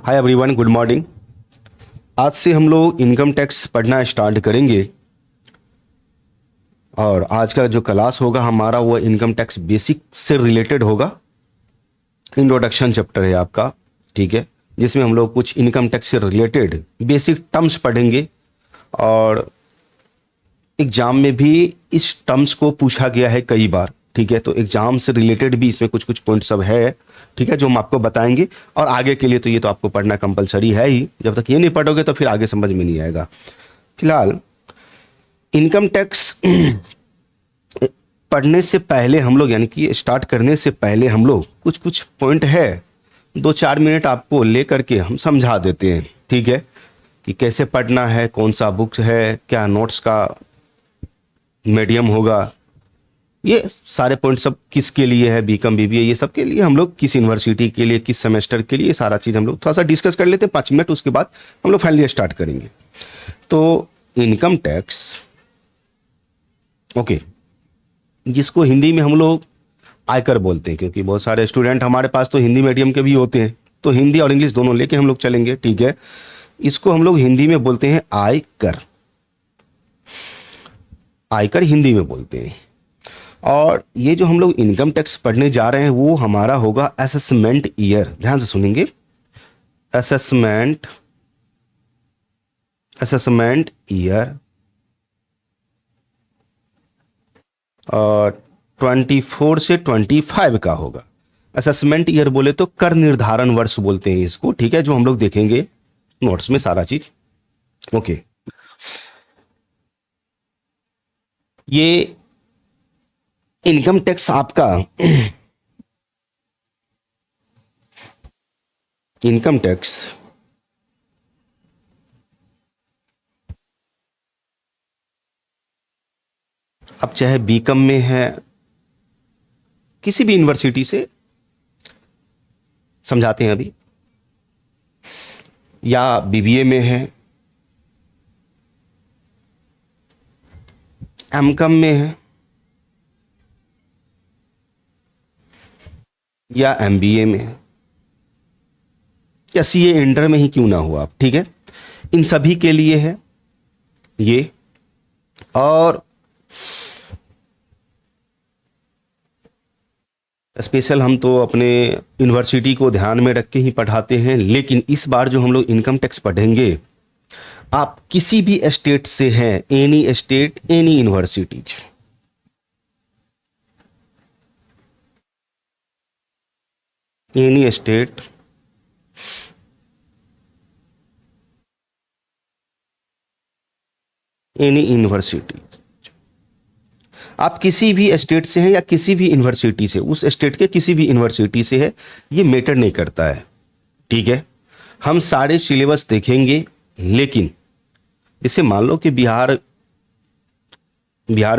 Hi everyone, good morning. आज से हम लोग इनकम टैक्स पढ़ना स्टार्ट करेंगे और आज का जो क्लास होगा हमारा वो इनकम टैक्स बेसिक से रिलेटेड होगा। इंट्रोडक्शन चैप्टर है आपका, ठीक है, जिसमें हम लोग कुछ इनकम टैक्स से रिलेटेड बेसिक टर्म्स पढ़ेंगे और एग्जाम में भी इस टर्म्स को पूछा गया है कई बार, ठीक है। तो एग्जाम से रिलेटेड भी इसमें कुछ कुछ पॉइंट सब है, ठीक है, जो हम आपको बताएंगे। और आगे के लिए तो ये तो आपको पढ़ना कंपलसरी है ही, जब तक ये नहीं पढ़ोगे तो फिर आगे समझ में नहीं आएगा। फिलहाल इनकम टैक्स पढ़ने से पहले हम लोग, यानी कि स्टार्ट करने से पहले हम लोग कुछ कुछ पॉइंट है 2-4 मिनट आपको लेकर के हम समझा देते हैं, ठीक है, कि कैसे पढ़ना है, कौन सा बुक्स है, क्या नोट्स का मीडियम होगा, ये सारे पॉइंट सब किसके लिए है, बीकॉम बीबीए, ये सब के लिए, हम लोग किस यूनिवर्सिटी के लिए, किस सेमेस्टर के लिए, सारा चीज़ हम लोग थोड़ा सा डिस्कस कर लेते हैं 5 मिनट। उसके बाद हम लोग फाइनली स्टार्ट करेंगे। तो इनकम टैक्स, ओके, जिसको हिंदी में हम लोग आयकर बोलते हैं, क्योंकि बहुत सारे स्टूडेंट हमारे पास तो हिंदी मीडियम के भी होते हैं, तो हिंदी और इंग्लिश दोनों लेके हम लोग चलेंगे, ठीक है। इसको हम लोग हिंदी में बोलते हैं आयकर, आयकर हिंदी में बोलते हैं। और ये जो हम लोग इनकम टैक्स पढ़ने जा रहे हैं वो हमारा होगा असेसमेंट ईयर। ध्यान से सुनेंगे, असेसमेंट असेसमेंट ईयर, और 24 से 25 का होगा। असेसमेंट ईयर बोले तो कर निर्धारण वर्ष बोलते हैं इसको, ठीक है, जो हम लोग देखेंगे नोट्स में सारा चीज, ओके। ये इनकम टैक्स आपका इनकम टैक्स अब चाहे बीकॉम में है, किसी भी यूनिवर्सिटी से समझाते हैं अभी, या बीबीए में है, एमकॉम में है, या एमबीए में है, या सीए इंटर में ही क्यों ना हो आप, ठीक है, इन सभी के लिए है ये। और स्पेशल हम तो अपने यूनिवर्सिटी को ध्यान में रख के ही पढ़ाते हैं, लेकिन इस बार जो हम लोग इनकम टैक्स पढ़ेंगे, आप किसी भी स्टेट से हैं, any state any universities, any state any university, आप किसी भी स्टेट से हैं या किसी भी यूनिवर्सिटी से, उस स्टेट के किसी भी यूनिवर्सिटी से है, ये मैटर नहीं करता है, ठीक है। हम सारे सिलेबस देखेंगे, लेकिन जैसे मान लो कि बिहार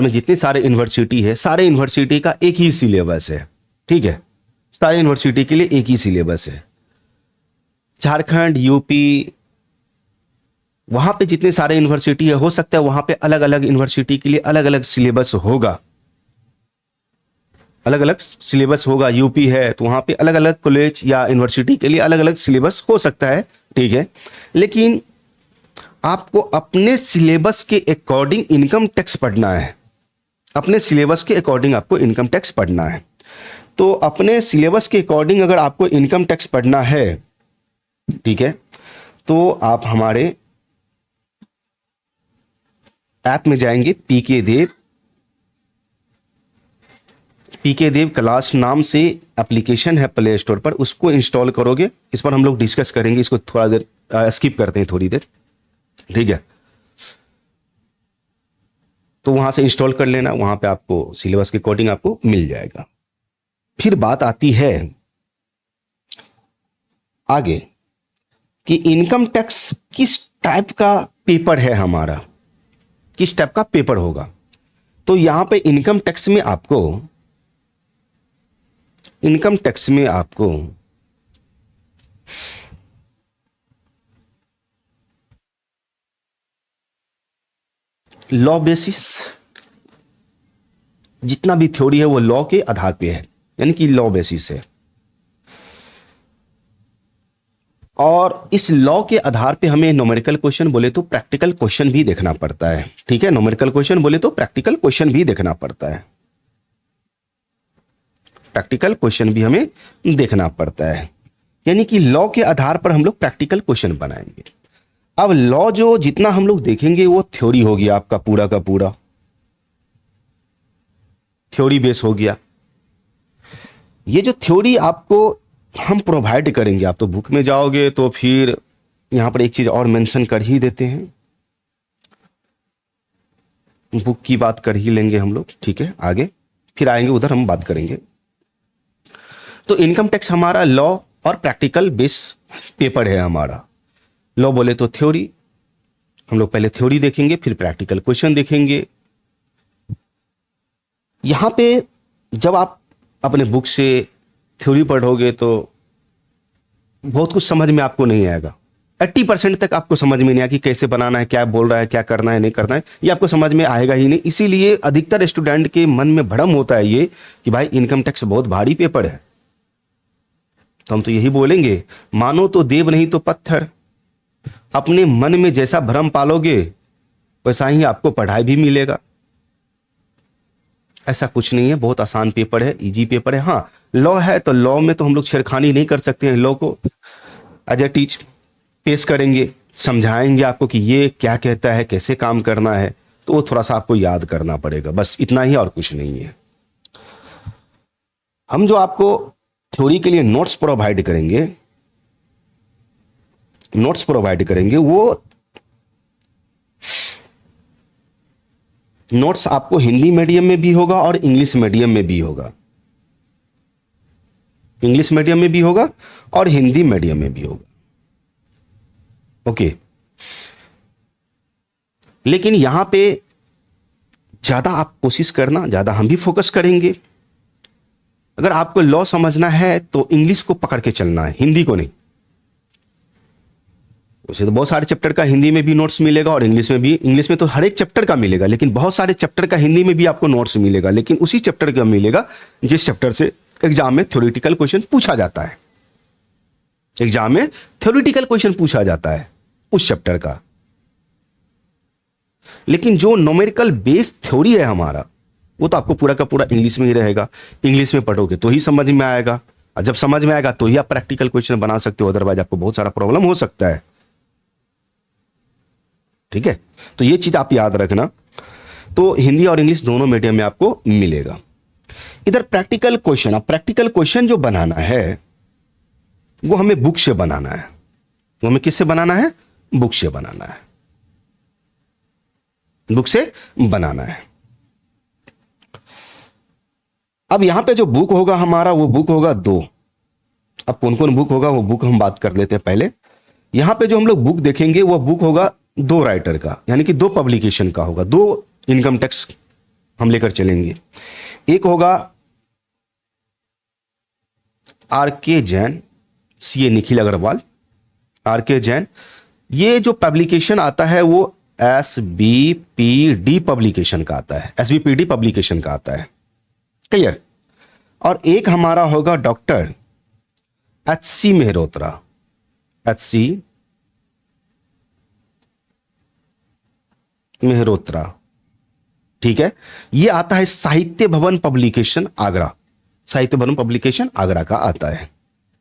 में जितने सारे यूनिवर्सिटी है, सारे यूनिवर्सिटी का एक ही सिलेबस है, ठीक है, सारे यूनिवर्सिटी के लिए एक ही सिलेबस है। झारखंड, यूपी, वहां पे जितने सारे यूनिवर्सिटी है, हो सकता है वहां पे अलग अलग यूनिवर्सिटी के लिए अलग अलग सिलेबस होगा, अलग अलग सिलेबस होगा। यूपी है तो वहां पे अलग अलग कॉलेज या यूनिवर्सिटी के लिए अलग अलग सिलेबस हो सकता है, ठीक है। लेकिन आपको अपने सिलेबस के अकॉर्डिंग इनकम टैक्स पढ़ना है, अपने सिलेबस के अकॉर्डिंग आपको इनकम टैक्स पढ़ना है। तो अपने सिलेबस के अकॉर्डिंग अगर आपको इनकम टैक्स पढ़ना है, ठीक है, तो आप हमारे ऐप में जाएंगे, पीके देव क्लास नाम से एप्लीकेशन है प्ले स्टोर पर, उसको इंस्टॉल करोगे। इस पर हम लोग डिस्कस करेंगे, इसको थोड़ा देर स्किप करते हैं, थोड़ी देर, ठीक है। तो वहां से इंस्टॉल कर लेना, वहां पे आपको सिलेबस के अकॉर्डिंग आपको मिल जाएगा। फिर बात आती है आगे कि इनकम टैक्स किस टाइप का पेपर है हमारा, किस टाइप का पेपर होगा। तो यहां पे इनकम टैक्स में आपको लॉ बेसिस, जितना भी थ्योरी है वो लॉ के आधार पे है, यानी कि लॉ बेसिस है। और इस लॉ के आधार पे हमें न्यूमेरिकल क्वेश्चन बोले तो प्रैक्टिकल क्वेश्चन भी देखना पड़ता है। ठीक है, न्यूमेरिकल क्वेश्चन बोले तो प्रैक्टिकल क्वेश्चन भी देखना पड़ता है, प्रैक्टिकल क्वेश्चन भी हमें देखना पड़ता है। यानी कि लॉ के आधार पर हम लोग प्रैक्टिकल क्वेश्चन बनाएंगे। अब लॉ जो जितना हम लोग देखेंगे वो थ्योरी हो गया आपका पूरा का पूरा, थ्योरी बेस हो गया। ये जो थ्योरी आपको हम प्रोवाइड करेंगे, आप तो बुक में जाओगे तो फिर यहां पर एक चीज और मेंशन कर ही देते हैं, बुक की बात कर ही लेंगे हम लोग। ठीक है, आगे फिर आएंगे उधर हम बात करेंगे। तो इनकम टैक्स हमारा लॉ और प्रैक्टिकल बेस पेपर है हमारा। लॉ बोले तो थ्योरी, हम लोग पहले थ्योरी देखेंगे फिर प्रैक्टिकल क्वेश्चन देखेंगे। यहां पे जब आप अपने बुक से थ्योरी पढ़ोगे तो बहुत कुछ समझ में आपको नहीं आएगा, 80% तक आपको समझ में नहीं आएगा कि कैसे बनाना है, क्या बोल रहा है, क्या करना है, नहीं करना है, ये आपको समझ में आएगा ही नहीं। इसीलिए अधिकतर स्टूडेंट के मन में भ्रम होता है ये कि भाई इनकम टैक्स बहुत भारी पेपर है। तो हम तो यही बोलेंगे, मानो तो देव नहीं तो पत्थर। अपने मन में जैसा भ्रम पालोगे वैसा ही आपको पढ़ाई भी मिलेगा। ऐसा कुछ नहीं है, बहुत आसान पेपर है, इजी पेपर है। हाँ, लॉ है तो लॉ में तो हम लोग छेड़खानी नहीं कर सकते हैं। लॉ को एज ए टीच पेश करेंगे, समझाएंगे आपको कि ये क्या कहता है, कैसे काम करना है, तो वो थोड़ा सा आपको याद करना पड़ेगा, बस इतना ही और कुछ नहीं है। हम जो आपको थ्योरी के लिए नोट्स प्रोवाइड करेंगे, नोट्स प्रोवाइड करेंगे, वो नोट्स आपको हिंदी मीडियम में भी होगा और इंग्लिश मीडियम में भी होगा, इंग्लिश मीडियम में भी होगा और हिंदी मीडियम में भी होगा। ओके, लेकिन यहां पे ज्यादा आप कोशिश करना, ज्यादा हम भी फोकस करेंगे। अगर आपको लॉ समझना है तो इंग्लिश को पकड़ के चलना है, हिंदी को नहीं। उसे तो बहुत सारे चैप्टर का हिंदी में भी नोट्स मिलेगा और इंग्लिश में भी। इंग्लिश में तो हर एक चैप्टर का मिलेगा, लेकिन बहुत सारे चैप्टर का हिंदी में भी आपको नोट्स मिलेगा, लेकिन उसी चैप्टर का मिलेगा जिस चैप्टर से एग्जाम में थ्योरेटिकल क्वेश्चन पूछा जाता है। एग्जाम में थ्योरेटिकल क्वेश्चन पूछा जाता है उस चैप्टर का। लेकिन जो न्यूमेरिकल बेस थ्योरी है हमारा, वो तो आपको पूरा का पूरा इंग्लिश में ही रहेगा। इंग्लिश में पढ़ोगे तो ही समझ में आएगा, और जब समझ में आएगा तो ही आप प्रैक्टिकल क्वेश्चन बना सकते हो, अदरवाइज आपको बहुत सारा प्रॉब्लम हो सकता है। ठीक है, तो ये चीज आप याद रखना। तो हिंदी और इंग्लिश दोनों मीडियम में आपको मिलेगा। इधर प्रैक्टिकल क्वेश्चन, अब प्रैक्टिकल क्वेश्चन जो बनाना है वो हमें बुक से बनाना है। वो हमें किससे बनाना है? बुक से बनाना है, बुक से बनाना है। अब यहां पे जो बुक होगा हमारा, वो बुक होगा दो। अब कौन कौन बुक होगा वो बुक हम बात कर लेते हैं पहले। यहां पे जो हम लोग बुक देखेंगे वो बुक होगा दो राइटर का, यानी कि दो पब्लिकेशन का होगा। दो इनकम टैक्स हम लेकर चलेंगे। एक होगा R K. Jain, C A. Nikhil Agarwal, R K. Jain. ये जो पब्लिकेशन आता है वो एस.बी.पी.डी. पब्लिकेशन का आता है, एस.बी.पी.डी. पब्लिकेशन का आता है। क्लियर? और एक हमारा होगा डॉक्टर एच.सी. मेहरोत्रा, एच.सी. मेहरोत्रा। ठीक है, ये आता है साहित्य भवन पब्लिकेशन आगरा, साहित्य भवन पब्लिकेशन आगरा का आता है।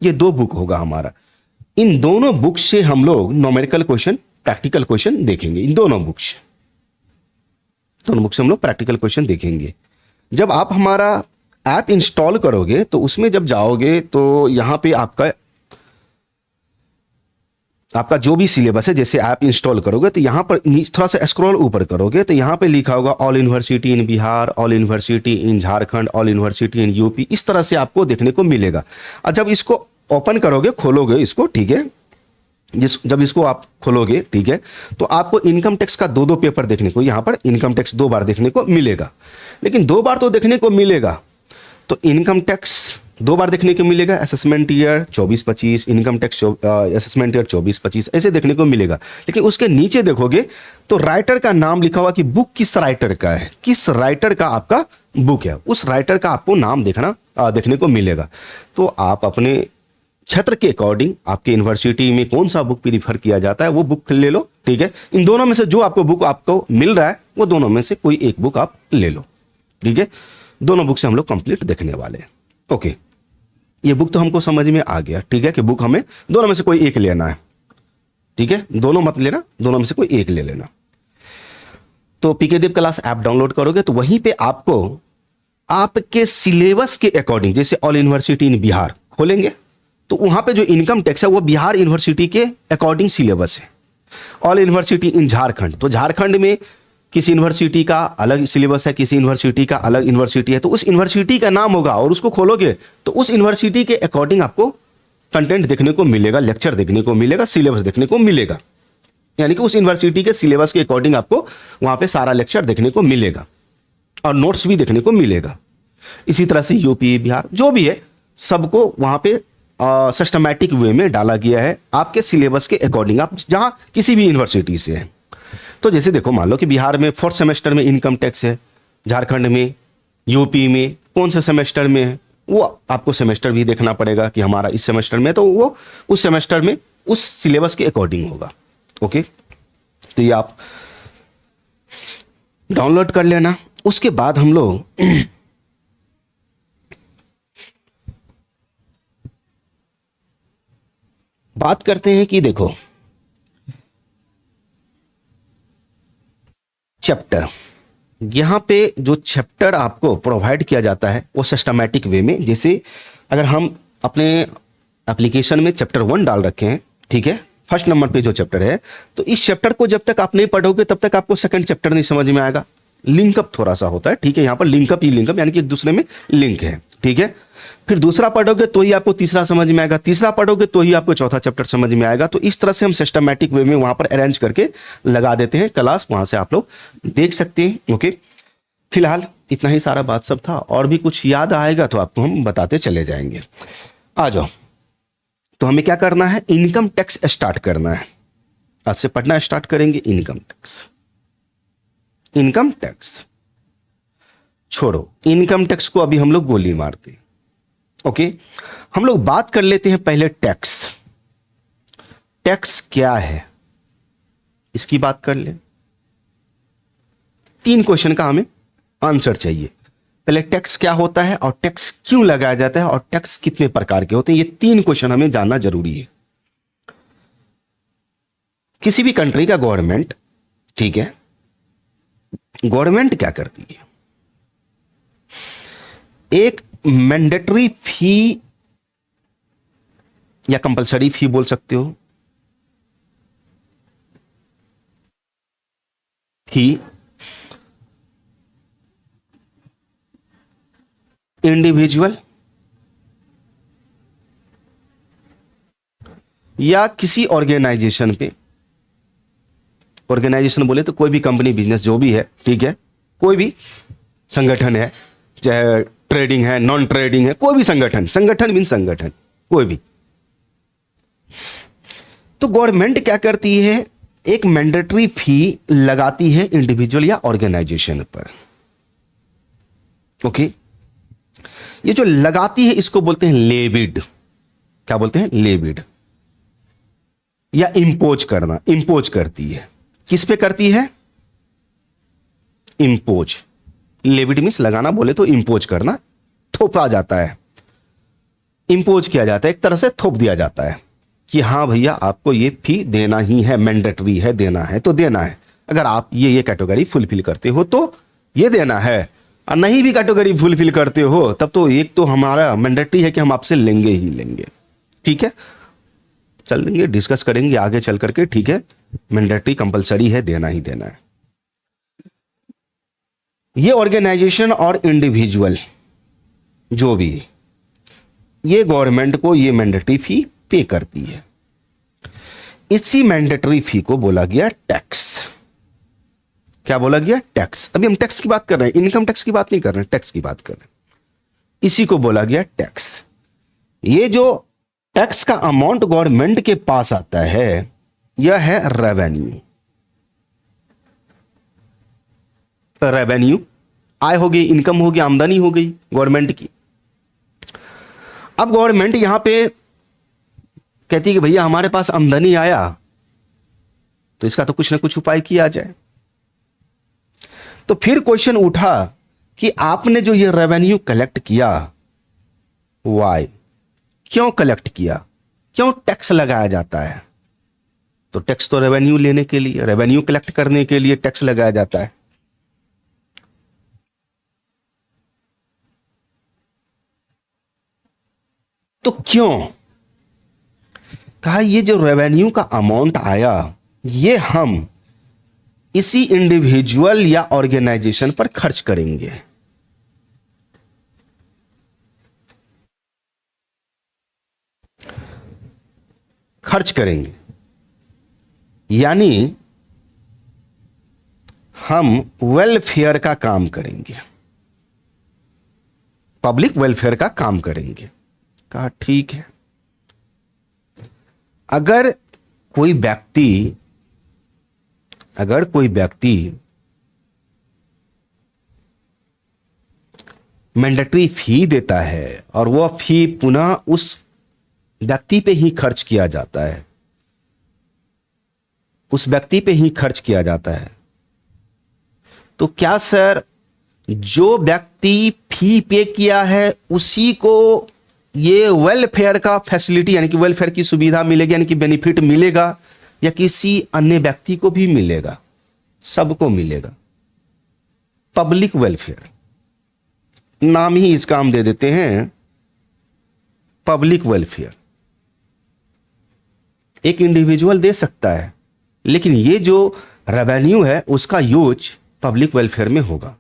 ये दो बुक होगा हमारा। इन दोनों बुक से हम लोग न्यूमेरिकल क्वेश्चन, प्रैक्टिकल क्वेश्चन देखेंगे। इन दोनों बुक से, दोनों बुक से हम लोग प्रैक्टिकल क्वेश्चन देखेंगे। जब आप हमारा ऐप इंस्टॉल करोगे तो उसमें जब जाओगे तो यहां पे आपका जो भी सिलेबस है, जैसे ऐप इंस्टॉल करोगे तो यहां पर थोड़ा सा स्क्रॉल ऊपर करोगे तो यहां पे लिखा होगा all university in Bihar, all university in Jharkhand, all university in UP. इस तरह से आपको देखने को मिलेगा। और जब इसको ओपन करोगे, खोलोगे इसको, ठीक है, जब इसको आप खोलोगे, ठीक है, तो आपको इनकम टैक्स का दो पेपर देखने को, यहां पर इनकम टैक्स 2 बार देखने को मिलेगा। लेकिन 2 बार तो देखने को मिलेगा, तो इनकम टैक्स 2 बार देखने को मिलेगा। Assessment year 24-25, income tax assessment year 24-25, ऐसे देखने को मिलेगा। लेकिन उसके नीचे देखोगे तो राइटर का नाम लिखा हुआ कि बुक किस राइटर का है, किस राइटर का आपका बुक है, उस राइटर का आपको नाम देखने को मिलेगा। तो आप अपने क्षेत्र के अकॉर्डिंग आपके यूनिवर्सिटी में कौन सा बुक प्रीफर किया जाता है वो बुक ले लो, ठीक है। इन दोनों में से जो आपको बुक आपको मिल रहा है वो दोनों में से कोई एक बुक आप ले लो, ठीक है। दोनों बुक से हम लोग कंप्लीट देखने वाले हैं। ओके, ये बुक तो हमको समझ में आ गया, ठीक है, कि बुक हमें दोनों में से कोई एक लेना है, ठीक है। दोनों मत लेना, दोनों में से कोई एक ले लेना। तो पीके देव क्लास ऐप डाउनलोड करोगे तो वहीं पे आपको आपके सिलेबस के अकॉर्डिंग, जैसे ऑल यूनिवर्सिटी इन बिहार खोलेंगे तो वहां पे जो इनकम टैक्स है वो बिहार यूनिवर्सिटी के अकॉर्डिंग सिलेबस है। ऑल यूनिवर्सिटी इन झारखंड, तो झारखंड में किसी यूनिवर्सिटी का अलग सिलेबस है, किसी यूनिवर्सिटी का अलग यूनिवर्सिटी है, तो उस यूनिवर्सिटी का नाम होगा और उसको खोलोगे तो उस यूनिवर्सिटी के अकॉर्डिंग आपको कंटेंट देखने को मिलेगा, लेक्चर देखने को मिलेगा, सिलेबस देखने को मिलेगा। यानी कि उस यूनिवर्सिटी के सिलेबस के अकॉर्डिंग आपको वहां पे सारा लेक्चर देखने को मिलेगा और नोट्स भी देखने को मिलेगा। इसी तरह से यूपी, बिहार जो भी है सबको वहां पे सिस्टमैटिक वे में डाला गया है आपके सिलेबस के अकॉर्डिंग, आप जहां किसी भी यूनिवर्सिटी से हैं। तो जैसे देखो, मान लो कि बिहार में 4th सेमेस्टर में इनकम टैक्स है, झारखंड में, यूपी में कौन से सेमेस्टर में है वो आपको सेमेस्टर भी देखना पड़ेगा कि हमारा इस सेमेस्टर में, तो वो उस सेमेस्टर में उस सिलेबस के अकॉर्डिंग होगा। ओके, तो ये आप डाउनलोड कर लेना। उसके बाद हम लोग बात करते हैं कि देखो चैप्टर, यहां पे जो चैप्टर आपको प्रोवाइड किया जाता है वो सिस्टमैटिक वे में, जैसे अगर हम अपने एप्लीकेशन में चैप्टर 1 डाल रखे हैं, ठीक है, फर्स्ट नंबर पे जो चैप्टर है, तो इस चैप्टर को जब तक आप नहीं पढ़ोगे तब तक आपको सेकंड चैप्टर नहीं समझ में आएगा। लिंकअप थोड़ा सा होता है, ठीक है, यहां पर लिंकअप ही लिंकअप यानी कि एक दूसरे में लिंक है, ठीक है। फिर दूसरा पढ़ोगे तो ही आपको तीसरा समझ में आएगा, तीसरा पढ़ोगे तो ही आपको चौथा चैप्टर समझ में आएगा। तो इस तरह से हम सिस्टमैटिक वे में वहां पर अरेंज करके लगा देते हैं क्लास, वहां से आप लोग देख सकते हैं। ओके, फिलहाल इतना ही सारा बात सब था, और भी कुछ याद आएगा तो आपको हम बताते चले जाएंगे। आ जाओ, तो हमें क्या करना है, इनकम टैक्स स्टार्ट करना है। आज से पढ़ना स्टार्ट करेंगे इनकम टैक्स। इनकम टैक्स छोड़ो, इनकम टैक्स को अभी हम लोग गोली मारते हैं। ओके, हम लोग बात कर लेते हैं पहले टैक्स। टैक्स क्या है इसकी बात कर ले। 3 क्वेश्चन का हमें आंसर चाहिए। पहले टैक्स क्या होता है और टैक्स क्यों लगाया जाता है और टैक्स कितने प्रकार के होते हैं, ये 3 क्वेश्चन हमें जानना जरूरी है। किसी भी कंट्री का गवर्नमेंट, ठीक है, गवर्नमेंट क्या करती है, एक मैंडेटरी फी या कंपलसरी फी बोल सकते हो, ही इंडिविजुअल या किसी ऑर्गेनाइजेशन पे, ऑर्गेनाइजेशन बोले तो कोई भी कंपनी, बिजनेस जो भी है, ठीक है, कोई भी संगठन है, चाहे ट्रेडिंग है, नॉन ट्रेडिंग है, कोई भी संगठन, संगठन मीन संगठन, कोई भी। तो गवर्नमेंट क्या करती है, एक मैंडेटरी फी लगाती है इंडिविजुअल या ऑर्गेनाइजेशन पर। ओके, ये जो लगाती है इसको बोलते हैं लेविड। क्या बोलते हैं, लेविड, या इंपोज करना, इंपोज करती है। किस पे करती है, इंपोज। लेविड मीन्स लगाना, बोले तो इंपोज करना, थोपा जाता है, इंपोज किया जाता है, एक तरह से थोप दिया जाता है कि हाँ भैया आपको ये फी देना ही है, मैंडेटरी है, देना है तो देना है। अगर आप ये कैटेगरी फुलफिल करते हो तो ये देना है, और नहीं भी कैटेगरी फुलफिल करते हो तब तो एक तो हमारा मैंडेटरी है कि हम आपसे लेंगे ही लेंगे, ठीक है। चल देंगे, डिस्कस करेंगे आगे चल करके, ठीक है। मैंडेटरी कंपलसरी है, देना ही देना है। ये ऑर्गेनाइजेशन और इंडिविजुअल जो भी, ये गवर्नमेंट को ये मैंडेटरी फी पे करती है। इसी मैंडेटरी फी को बोला गया टैक्स। क्या बोला गया, टैक्स। अभी हम टैक्स की बात कर रहे हैं, इनकम टैक्स की बात नहीं कर रहे हैं, टैक्स की बात कर रहे हैं। इसी को बोला गया टैक्स। ये जो टैक्स का अमाउंट गवर्नमेंट के पास आता है यह है रेवेन्यू। रेवेन्यू आय हो गई, इनकम हो गई, आमदनी हो गई गवर्नमेंट की। अब गवर्नमेंट यहां पे कहती है कि भैया हमारे पास आमदनी आया तो इसका तो कुछ ना कुछ उपाय किया जाए। तो फिर क्वेश्चन उठा कि आपने जो ये रेवेन्यू कलेक्ट किया, वाई, क्यों कलेक्ट किया, क्यों टैक्स लगाया जाता है? तो टैक्स तो रेवेन्यू लेने के लिए, रेवेन्यू कलेक्ट करने के लिए टैक्स लगाया जाता है। तो क्यों? कहा ये जो रेवेन्यू का अमाउंट आया, ये हम इसी इंडिविजुअल या ऑर्गेनाइजेशन पर खर्च करेंगे। खर्च करेंगे यानी हम वेलफेयर का काम करेंगे, पब्लिक वेलफेयर का काम करेंगे। कहा ठीक है। अगर कोई व्यक्ति मैंडेटरी फी देता है और वह फी पुनः उस व्यक्ति पे ही खर्च किया जाता है, उस व्यक्ति पे ही खर्च किया जाता है, तो क्या सर जो व्यक्ति फी पे किया है उसी को ये वेलफेयर का फैसिलिटी यानी कि वेलफेयर की सुविधा मिलेगी, यानी कि बेनिफिट मिलेगा, या किसी अन्य व्यक्ति को भी मिलेगा? सबको मिलेगा। पब्लिक वेलफेयर नाम ही इसका हम दे देते हैं, पब्लिक वेलफेयर। एक इंडिविजुअल दे सकता है, लेकिन ये जो रेवेन्यू है उसका यूज पब्लिक वेलफेयर में होगा,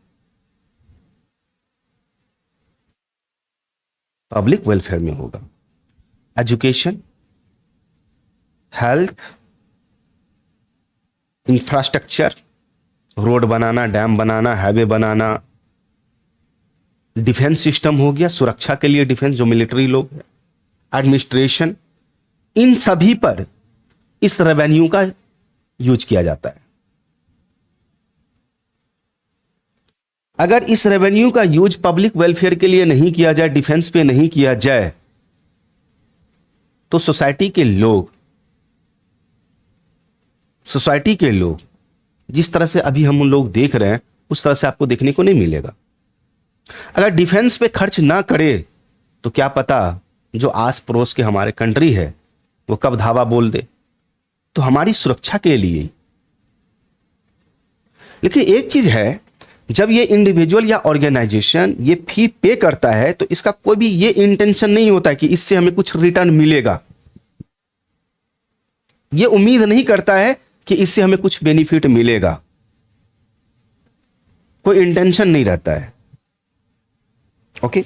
पब्लिक वेलफेयर में होगा। एजुकेशन, हेल्थ, इंफ्रास्ट्रक्चर, रोड बनाना, डैम बनाना, हाईवे बनाना, डिफेंस सिस्टम हो गया, सुरक्षा के लिए डिफेंस जो मिलिट्री लोग हैं, एडमिनिस्ट्रेशन, इन सभी पर इस रेवेन्यू का यूज किया जाता है। अगर इस रेवेन्यू का यूज पब्लिक वेलफेयर के लिए नहीं किया जाए, डिफेंस पे नहीं किया जाए, तो सोसाइटी के लोग जिस तरह से अभी हम लोग देख रहे हैं उस तरह से आपको देखने को नहीं मिलेगा। अगर डिफेंस पे खर्च ना करे तो क्या पता जो आस पड़ोस के हमारे कंट्री है वो कब धावा बोल दे, तो हमारी सुरक्षा के लिए। लेकिन एक चीज है, जब ये इंडिविजुअल या ऑर्गेनाइजेशन ये फी पे करता है तो इसका कोई भी ये इंटेंशन नहीं होता है कि इससे हमें कुछ रिटर्न मिलेगा। ये उम्मीद नहीं करता है कि इससे हमें कुछ बेनिफिट मिलेगा, कोई इंटेंशन नहीं रहता है। ओके,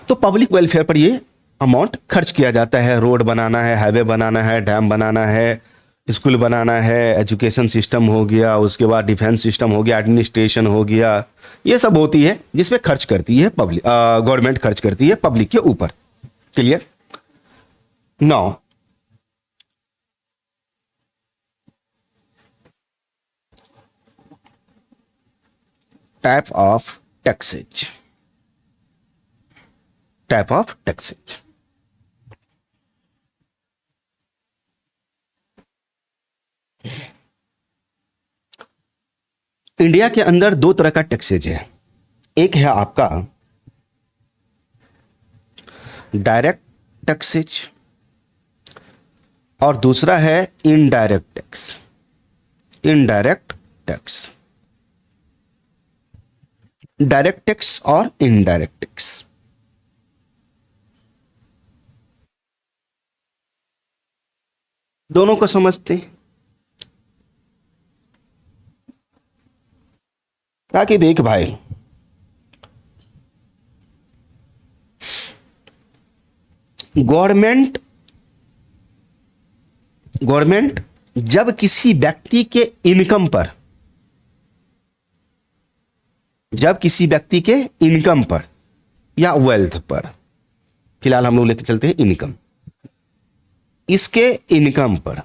तो पब्लिक वेलफेयर पर ये अमाउंट खर्च किया जाता है। रोड बनाना है, हाईवे बनाना है, डैम बनाना है, स्कूल बनाना है, एजुकेशन सिस्टम हो गया, उसके बाद डिफेंस सिस्टम हो गया, एडमिनिस्ट्रेशन हो गया, ये सब होती है जिसमें खर्च करती है पब्लिक, गवर्नमेंट खर्च करती है पब्लिक के ऊपर। Clear? Now type of taxes, type of taxes. India के अंदर दो तरह का टैक्सेज है। एक है आपका डायरेक्ट टैक्सेज और दूसरा है indirect tax. Indirect tax, direct tax और इनडायरेक्ट टैक्स। दोनों को समझते हैं। ताकि देख भाई, गवर्नमेंट जब किसी व्यक्ति के इनकम पर, या वेल्थ पर, फिलहाल हम लोग लेके चलते हैं इनकम, इसके इनकम पर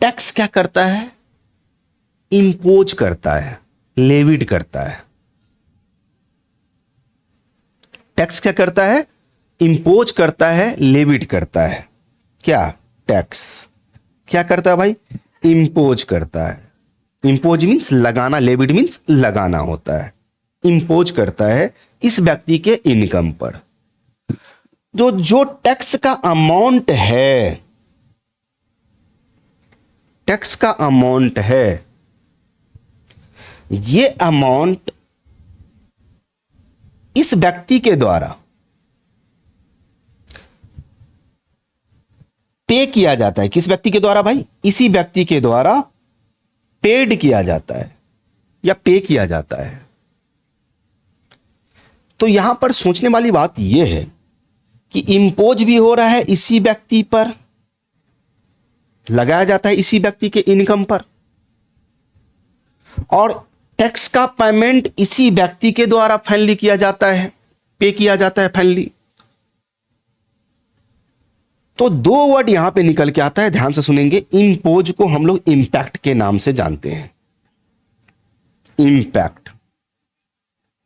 टैक्स क्या करता है? इंपोज करता है, लेविड करता है। टैक्स क्या करता है? इंपोज करता है, लेविट करता है। क्या? टैक्स क्या करता है भाई? इंपोज करता है। इंपोज मीन्स लगाना, लेविट मीन्स लगाना होता है। इंपोज करता है इस व्यक्ति के इनकम पर। जो टैक्स का अमाउंट है, टैक्स का अमाउंट है, ये अमाउंट इस व्यक्ति के द्वारा पे किया जाता है। किस व्यक्ति के द्वारा भाई? इसी व्यक्ति के द्वारा पेड किया जाता है या पे किया जाता है। तो यहां पर सोचने वाली बात यह है कि इंपोज भी हो रहा है इसी व्यक्ति पर, लगाया जाता है इसी व्यक्ति के इनकम पर, और टैक्स का पेमेंट इसी व्यक्ति के द्वारा फाइनली किया जाता है, पे किया जाता है फाइनली। तो दो वर्ड यहां पे निकल के आता है, ध्यान से सुनेंगे। इंपोज को हम लोग इंपैक्ट के नाम से जानते हैं। इंपैक्ट,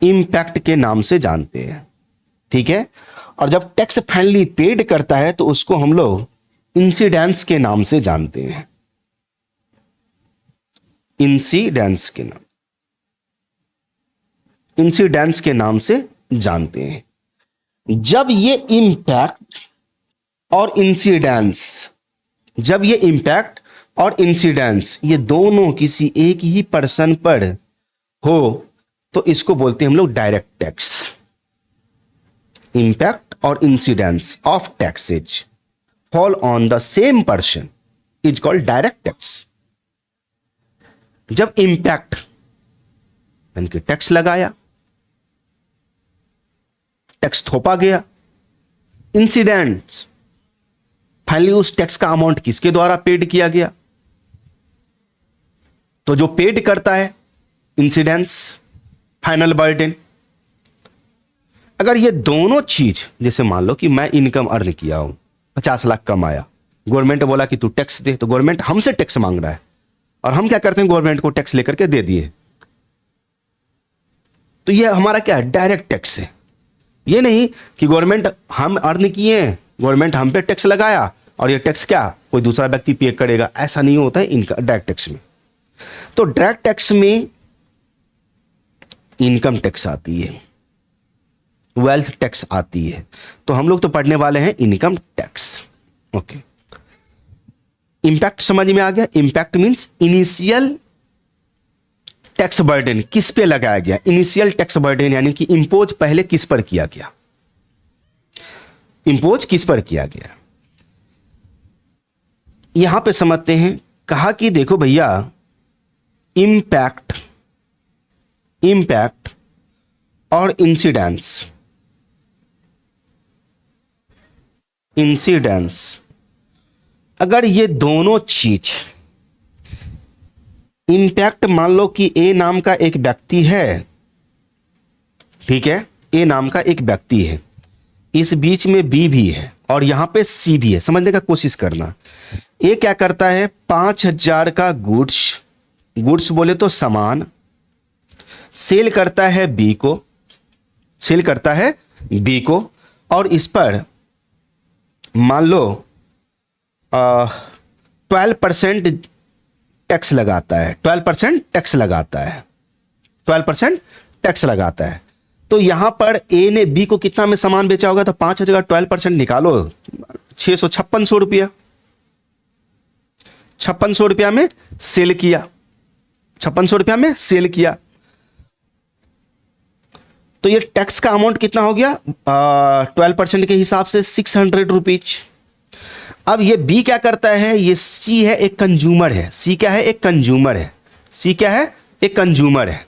इंपैक्ट के नाम से जानते हैं, ठीक है। और जब टैक्स फाइनली पेड करता है तो उसको हम लोग इंसिडेंस के नाम से जानते हैं। इंसिडेंस के नाम, इंसिडेंस के नाम से जानते हैं। जब ये इंपैक्ट और इंसिडेंस, जब ये इंपैक्ट और इंसिडेंस ये दोनों किसी एक ही पर्सन पर हो तो इसको बोलते हैं हम लोग डायरेक्ट टैक्स। इंपैक्ट और incidence of taxes fall on the same person is called direct tax. जब इंपैक्ट यानी कि टैक्स लगाया, टैक्स थोपा गया, इंसिडेंट्स फाइनली उस टैक्स का अमाउंट किसके द्वारा पेड किया गया, तो जो पेड करता है इंसिडेंस, फाइनल बर्डन। अगर ये दोनों चीज, जैसे मान लो कि मैं इनकम अर्न किया हूं, 50 लाख कमाया, गवर्नमेंट बोला कि तू टैक्स दे, तो गवर्नमेंट हमसे टैक्स मांग रहा है और हम क्या करते हैं? गवर्नमेंट को टैक्स लेकर के दे दिए। तो ये हमारा क्या है? डायरेक्ट टैक्स है। ये नहीं कि गवर्नमेंट हम अर्न किए हैं, गवर्नमेंट हम पे टैक्स लगाया और ये टैक्स क्या कोई दूसरा व्यक्ति पे करेगा, ऐसा नहीं होता है इनका डायरेक्ट टैक्स में। तो डायरेक्ट टैक्स में इनकम टैक्स आती है, वेल्थ टैक्स आती है। तो हम लोग तो पढ़ने वाले हैं इनकम टैक्स। ओके, इंपैक्ट समझ में आ गया? Impact means initial tax burden, किस पे लगाया गया? इनिशियल टैक्स बर्डन यानी कि इंपोज पहले किस पर किया गया, इंपोज किस पर किया गया। यहां पे समझते हैं, कहा कि देखो भैया इंपैक्ट, इंपैक्ट और इंसिडेंस, इंसिडेंस अगर ये दोनों चीज, इंपैक्ट मान लो कि ए नाम का एक व्यक्ति है, ठीक है, ए नाम का एक व्यक्ति है, इस बीच में बी भी है और यहां पे सी भी है। समझने का कोशिश करना। ए क्या करता है? 5000 का गुड्स, गुड्स बोले तो सामान सेल करता है बी को, सेल करता है बी को, और इस पर मान लो 12% टैक्स लगाता है, 12% टैक्स लगाता है, 12% टैक्स लगाता है। तो यहां पर ए ने बी को कितना में सामान बेचा होगा? तो 5000 का 12% निकालो, 5600 रुपया, 5600 रुपया में सेल किया, 5600 रुपया में सेल किया। तो ये टैक्स का अमाउंट कितना हो गया? 12% के हिसाब से 600 रुपीज। अब ये बी क्या करता है? ये सी है, एक कंज्यूमर है। सी क्या है? एक कंज्यूमर है। सी क्या है? एक कंज्यूमर है।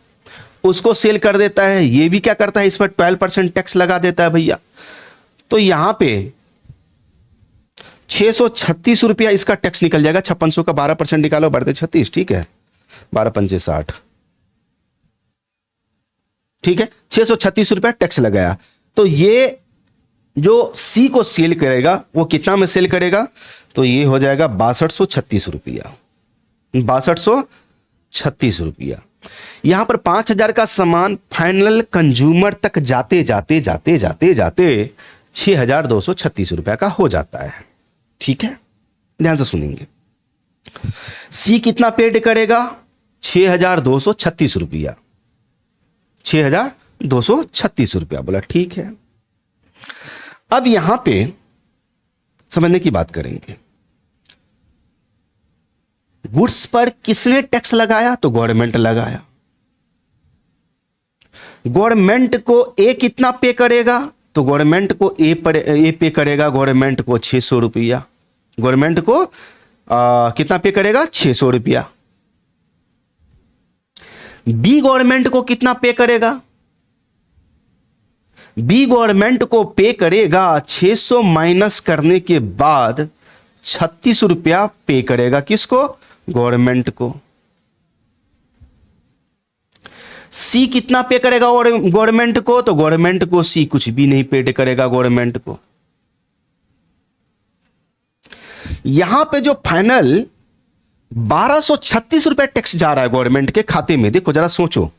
उसको सेल कर देता है। ये भी क्या करता है? इस पर 12% टैक्स लगा देता है भैया। तो यहां पे 636 रुपया इसका टैक्स निकल जाएगा। 5600 का 12% निकालो, बढ़ते 36, ठीक है, 12 पंचे 60, ठीक है, 636 रुपया टैक्स लगाया। तो ये जो सी को सेल करेगा वो कितना में सेल करेगा? तो ये हो जाएगा 6236 रुपया, 6236 रुपया। यहां पर 5,000 का सामान फाइनल कंज्यूमर तक जाते जाते जाते जाते जाते 6,236 रुपया का हो जाता है। ठीक है, ध्यान से सुनेंगे। सी कितना पेड करेगा? 6,236 रुपया, 6,236 रुपया बोला। ठीक है, अब यहां पे समझने की बात करेंगे। गुड्स पर किसने टैक्स लगाया? तो गवर्नमेंट लगाया। गवर्नमेंट को ए कितना पे करेगा? तो गवर्नमेंट को ए पे करेगा गवर्नमेंट को 600 रुपया। गवर्नमेंट को कितना पे करेगा? 600 रुपया। बी गवर्नमेंट को कितना पे करेगा? बी गवर्नमेंट को पे करेगा 600 माइनस करने के बाद 36 रुपया पे करेगा। किसको? गवर्नमेंट को। सी कितना पे करेगा गवर्नमेंट को? तो गवर्नमेंट को सी कुछ भी नहीं पे करेगा गवर्नमेंट को। यहां पे जो फाइनल 1236 रुपया टैक्स जा रहा है गवर्नमेंट के खाते में, देखो जरा सोचो,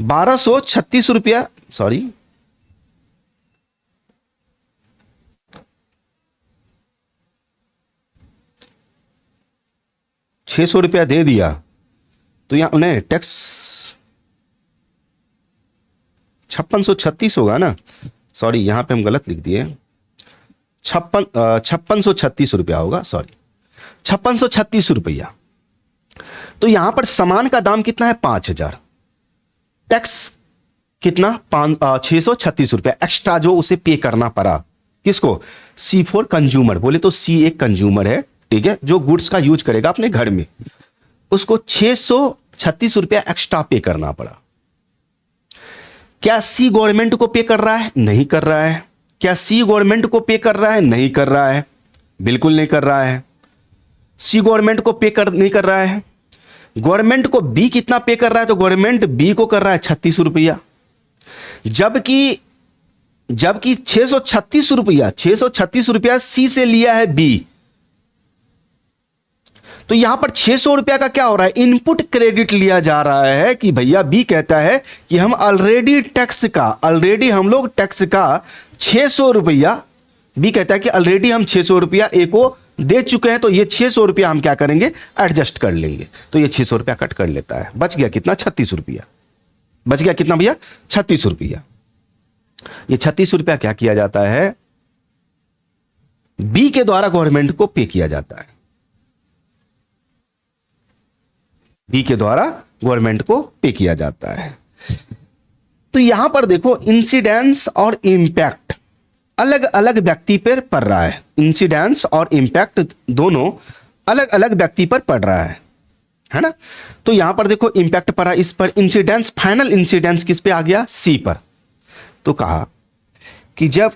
1236 रुपया, सॉरी 600 रुपया दे दिया तो यहां उन्हें टैक्स 5636 होगा ना, सॉरी यहां पे हम गलत लिख दिए, 5636 रुपया होगा, सॉरी 5636 रुपया। तो यहां पर सामान का दाम कितना है? 5,000, टैक्स कितना? 636 रुपया एक्स्ट्रा जो उसे पे करना पड़ा। किसको? सी फॉर कंज्यूमर। बोले तो सी एक कंज्यूमर है, ठीक है, जो गुड्स का यूज करेगा अपने घर में, उसको 636 रुपया एक्स्ट्रा पे करना पड़ा। क्या सी गवर्नमेंट को पे कर रहा है? नहीं कर रहा है। क्या सी गवर्नमेंट को पे कर रहा है? नहीं कर रहा है, बिल्कुल नहीं कर रहा है। सी गवर्नमेंट को नहीं कर रहा है। गवर्नमेंट को बी कितना पे कर रहा है? तो गवर्नमेंट बी को कर रहा है 36 रुपया। जबकि 636 रुपया सी से लिया है बी, तो यहां पर 600 रुपया का क्या हो रहा है? इनपुट क्रेडिट लिया जा रहा है कि भैया बी कहता है कि हम ऑलरेडी हम लोग टैक्स का 600 रुपया, बी कहता है कि ऑलरेडी हम 600 रुपया ए को दे चुके हैं, तो ये 600 रुपया हम क्या करेंगे? एडजस्ट कर लेंगे। तो ये 600 रुपया कट कर लेता है, बच गया कितना? 36 रुपया। बच गया कितना भैया? 36 रुपया। ये 36 रुपया क्या किया जाता है? बी के द्वारा गवर्नमेंट को पे किया जाता है, बी के द्वारा गवर्नमेंट को पे किया जाता है। तो यहां पर देखो इंसिडेंस और इंपैक्ट अलग अलग व्यक्ति पर पड़ रहा है। इंसिडेंस और इंपैक्ट दोनों अलग अलग व्यक्ति पर पड़ रहा है ना। तो यहां पर देखो इंपैक्ट पड़ा इस पर, इंसिडेंस, फाइनल इंसिडेंस किस पे आ गया? सी पर। तो कहा कि जब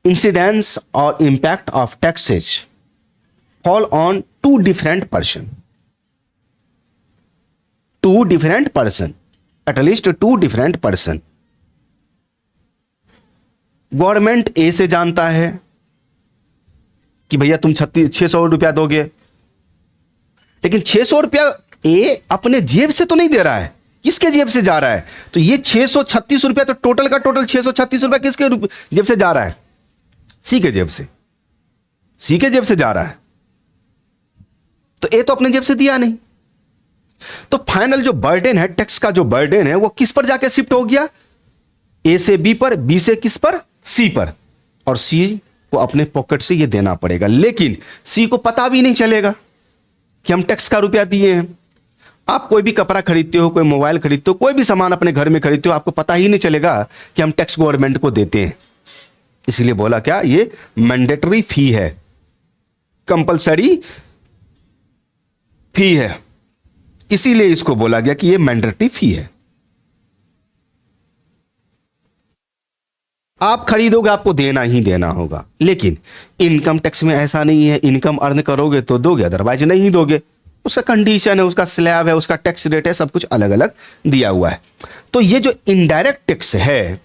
इंसिडेंस और impact of taxes fall on to different person, at least two different person. Government ए से जानता है कि भैया तुम 600 रुपया दोगे, लेकिन 600 रुपया ए अपने जेब से तो नहीं दे रहा है, किसके जेब से जा रहा है? तो ये 636 रुपया, तो टोटल का टोटल 636 रुपया किसके जेब से जा रहा है? सी के जेब से, सी के जेब से जा रहा है। तो ए तो अपने जेब से दिया नहीं। तो फाइनल जो बर्डन है, टैक्स का जो बर्डन है, वो किस पर जाके शिफ्ट हो गया? ए से बी पर, बी से किस पर? सी पर। और सी को अपने पॉकेट से ये देना पड़ेगा, लेकिन सी को पता भी नहीं चलेगा कि हम टैक्स का रुपया दिए हैं। आप कोई भी कपड़ा खरीदते हो, कोई मोबाइल खरीदते हो, कोई भी सामान अपने घर में खरीदते हो, आपको पता ही नहीं चलेगा कि हम टैक्स गवर्नमेंट को देते हैं। इसलिए बोला क्या? ये मैंडेटरी फी है, कंपलसरी फी है, इसीलिए इसको बोला गया कि ये मैंडेटरी फी है। आप खरीदोगे, आपको देना ही देना होगा। लेकिन इनकम टैक्स में ऐसा नहीं है, इनकम अर्न करोगे तो दोगे, अदरवाइज नहीं दोगे। उसका कंडीशन है, उसका स्लैब है, उसका टैक्स रेट है, सब कुछ अलग अलग दिया हुआ है। तो ये जो इनडायरेक्ट टैक्स है,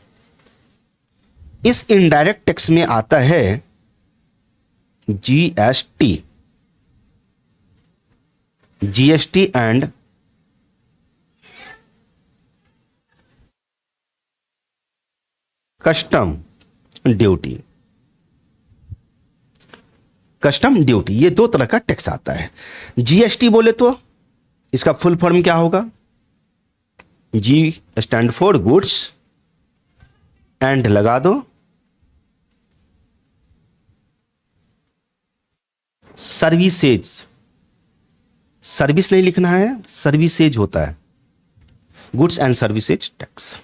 इस इनडायरेक्ट टैक्स में आता है GST, GST and custom duty. Custom duty ये दो तरह का टैक्स आता है। जीएसटी बोले तो इसका फुल फॉर्म क्या होगा? G stand for goods and लगा दो सर्विसेज। सर्विस नहीं लिखना है, सर्विसेज होता है। Goods and services tax,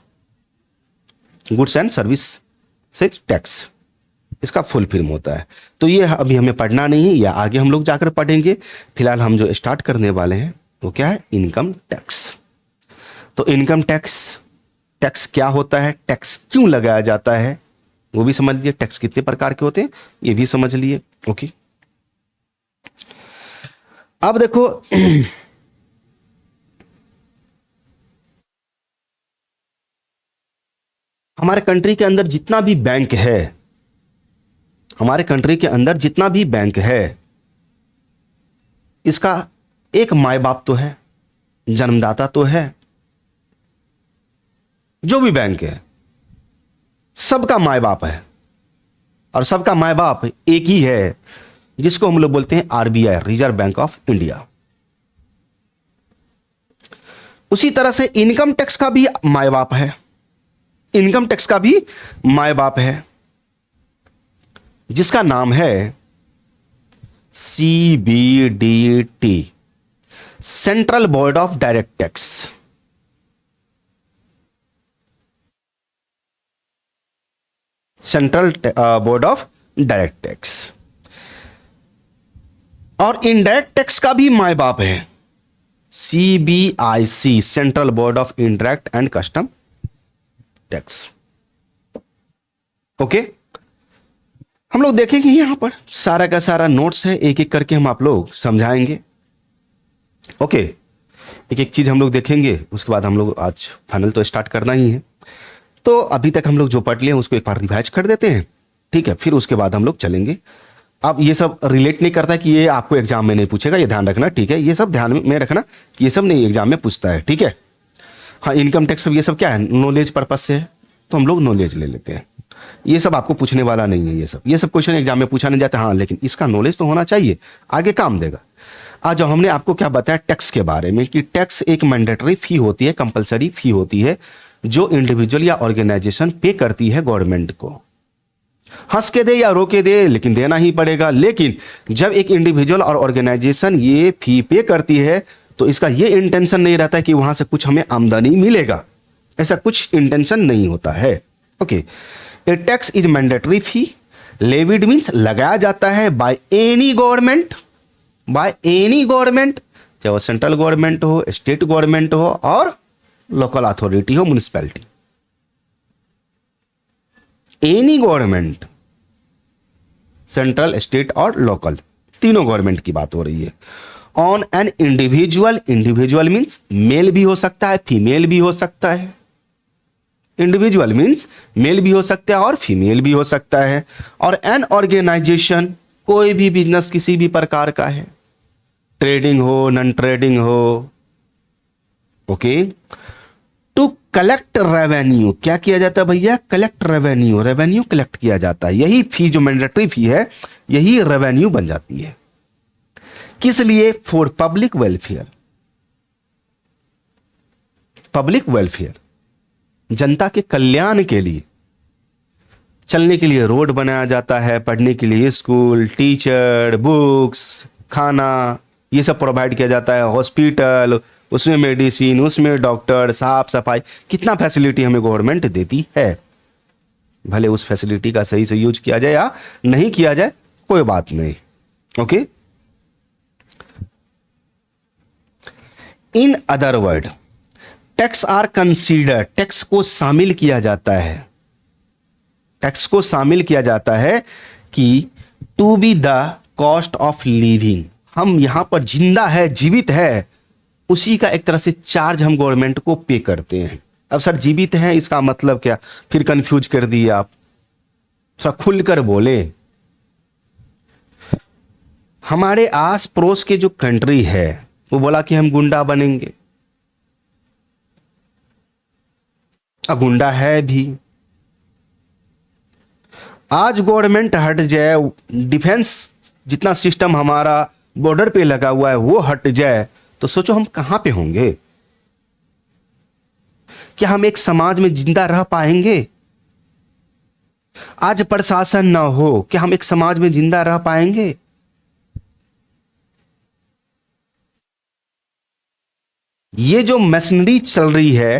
goods and services tax इसका फुल फॉर्म होता है। तो ये अभी हमें पढ़ना नहीं है, या आगे हम लोग जाकर पढ़ेंगे। फिलहाल हम जो स्टार्ट करने वाले हैं वो क्या है? Income tax. तो इनकम टैक्स, टैक्स क्या होता है, टैक्स क्यों लगाया जाता है वो भी समझ लिए। टैक्स कितने प्रकार के होते हैं ये भी समझ लिए। ओके, अब देखो हमारे कंट्री के अंदर जितना भी बैंक है, हमारे कंट्री के अंदर जितना भी बैंक है, इसका एक माई बाप तो है, जन्मदाता तो है। जो भी बैंक है सबका माई बाप है, और सबका माई बाप एक ही है, जिसको हम लोग बोलते हैं RBI, reserve bank of India. उसी तरह से इनकम टैक्स का भी माई बाप है, इनकम टैक्स का भी माई बाप है, जिसका नाम है CBDT, central board of direct tax. Central board of direct tax. और इनडायरेक्ट टैक्स का भी माई बाप है CBIC, central board of indirect and custom tax. Okay, हम लोग देखेंगे यहां पर सारा का सारा नोट्स है, एक एक करके हम आप लोग समझाएंगे। ओके, एक एक चीज हम लोग देखेंगे, उसके बाद हम लोग आज फाइनल तो स्टार्ट करना ही है। तो अभी तक हम लोग जो पढ़ लिए उसको एक बार रिवाइज कर देते हैं, ठीक है, फिर उसके बाद हम लोग चलेंगे। अब ये सब रिलेट नहीं करता है कि ये आपको एग्जाम में नहीं पूछेगा, ये ध्यान रखना, ठीक है। ये सब ध्यान में रखना कि ये सब नहीं एग्जाम में पूछता है, ठीक है। हाँ, इनकम टैक्स सब ये सब क्या है, नॉलेज पर्पज से है, तो हम लोग नॉलेज ले लेते हैं। ये सब आपको पूछने वाला नहीं है, ये सब क्वेश्चन एग्जाम में पूछा नहीं जाता। हाँ, लेकिन इसका नॉलेज तो होना चाहिए, आगे काम देगा। आज जो हमने आपको क्या बताया टैक्स के बारे में, कि टैक्स एक मैंडेटरी फी होती है, कंपलसरी फी होती है, जो इंडिविजुअल या ऑर्गेनाइजेशन पे करती है गवर्नमेंट को। हंस के दे या रो के दे, लेकिन देना ही पड़ेगा। लेकिन जब एक इंडिविजुअल और ऑर्गेनाइजेशन ये फी पे करती है, तो इसका ये इंटेंशन नहीं रहता कि वहां से कुछ हमें आमदनी मिलेगा, ऐसा कुछ इंटेंशन नहीं होता है। Okay, A tax is mandatory fee levied means लगाया जाता है by any government, by any government, चाहे वो सेंट्रल गवर्नमेंट हो, स्टेट गवर्नमेंट हो, और लोकल अथॉरिटी हो, municipality. Any government, central, state और लोकल, तीनों गवर्नमेंट की बात हो रही है। On an individual, individual means male भी हो सकता है, फीमेल भी हो सकता है। इंडिविजुअल मीन्स मेल भी हो सकता है और फीमेल भी हो सकता है। और एन ऑर्गेनाइजेशन, कोई भी बिजनेस किसी भी प्रकार का है, ट्रेडिंग हो, नॉन ट्रेडिंग हो। ओके, टू कलेक्ट रेवेन्यू, क्या किया जाता है भैया, कलेक्ट रेवेन्यू, रेवेन्यू कलेक्ट किया जाता है। यही फी जो मैंडेटरी फी है, यही रेवेन्यू बन जाती है। किस लिए? For public welfare, public welfare, जनता के कल्याण के लिए। चलने के लिए रोड बनाया जाता है, पढ़ने के लिए स्कूल, टीचर, बुक्स, खाना, ये सब प्रोवाइड किया जाता है। हॉस्पिटल, उसमें मेडिसिन, उसमें डॉक्टर, साफ सफाई, कितना फैसिलिटी हमें गवर्नमेंट देती है। भले उस फैसिलिटी का सही से यूज किया जाए या नहीं किया जाए, कोई बात नहीं। Okay, in other word, tax are consider, tax को शामिल किया जाता है, टैक्स को शामिल किया जाता है कि to be the cost of living, हम यहां पर जिंदा है, जीवित है, उसी का एक तरह से चार्ज हम गवर्नमेंट को पे करते हैं। अब सर जीवित है इसका मतलब क्या, फिर कंफ्यूज कर दिए आप, थोड़ा खुलकर बोले। हमारे आस पड़ोस के जो कंट्री है, वो बोला कि हम गुंडा बनेंगे, अब गुंडा है भी। आज गवर्नमेंट हट जाए, डिफेंस जितना सिस्टम हमारा बॉर्डर पे लगा हुआ है वो हट जाए, तो सोचो हम कहां पे होंगे? क्या हम एक समाज में जिंदा रह पाएंगे? आज प्रशासन ना हो, क्या हम एक समाज में जिंदा रह पाएंगे? ये जो मशीनरी चल रही है,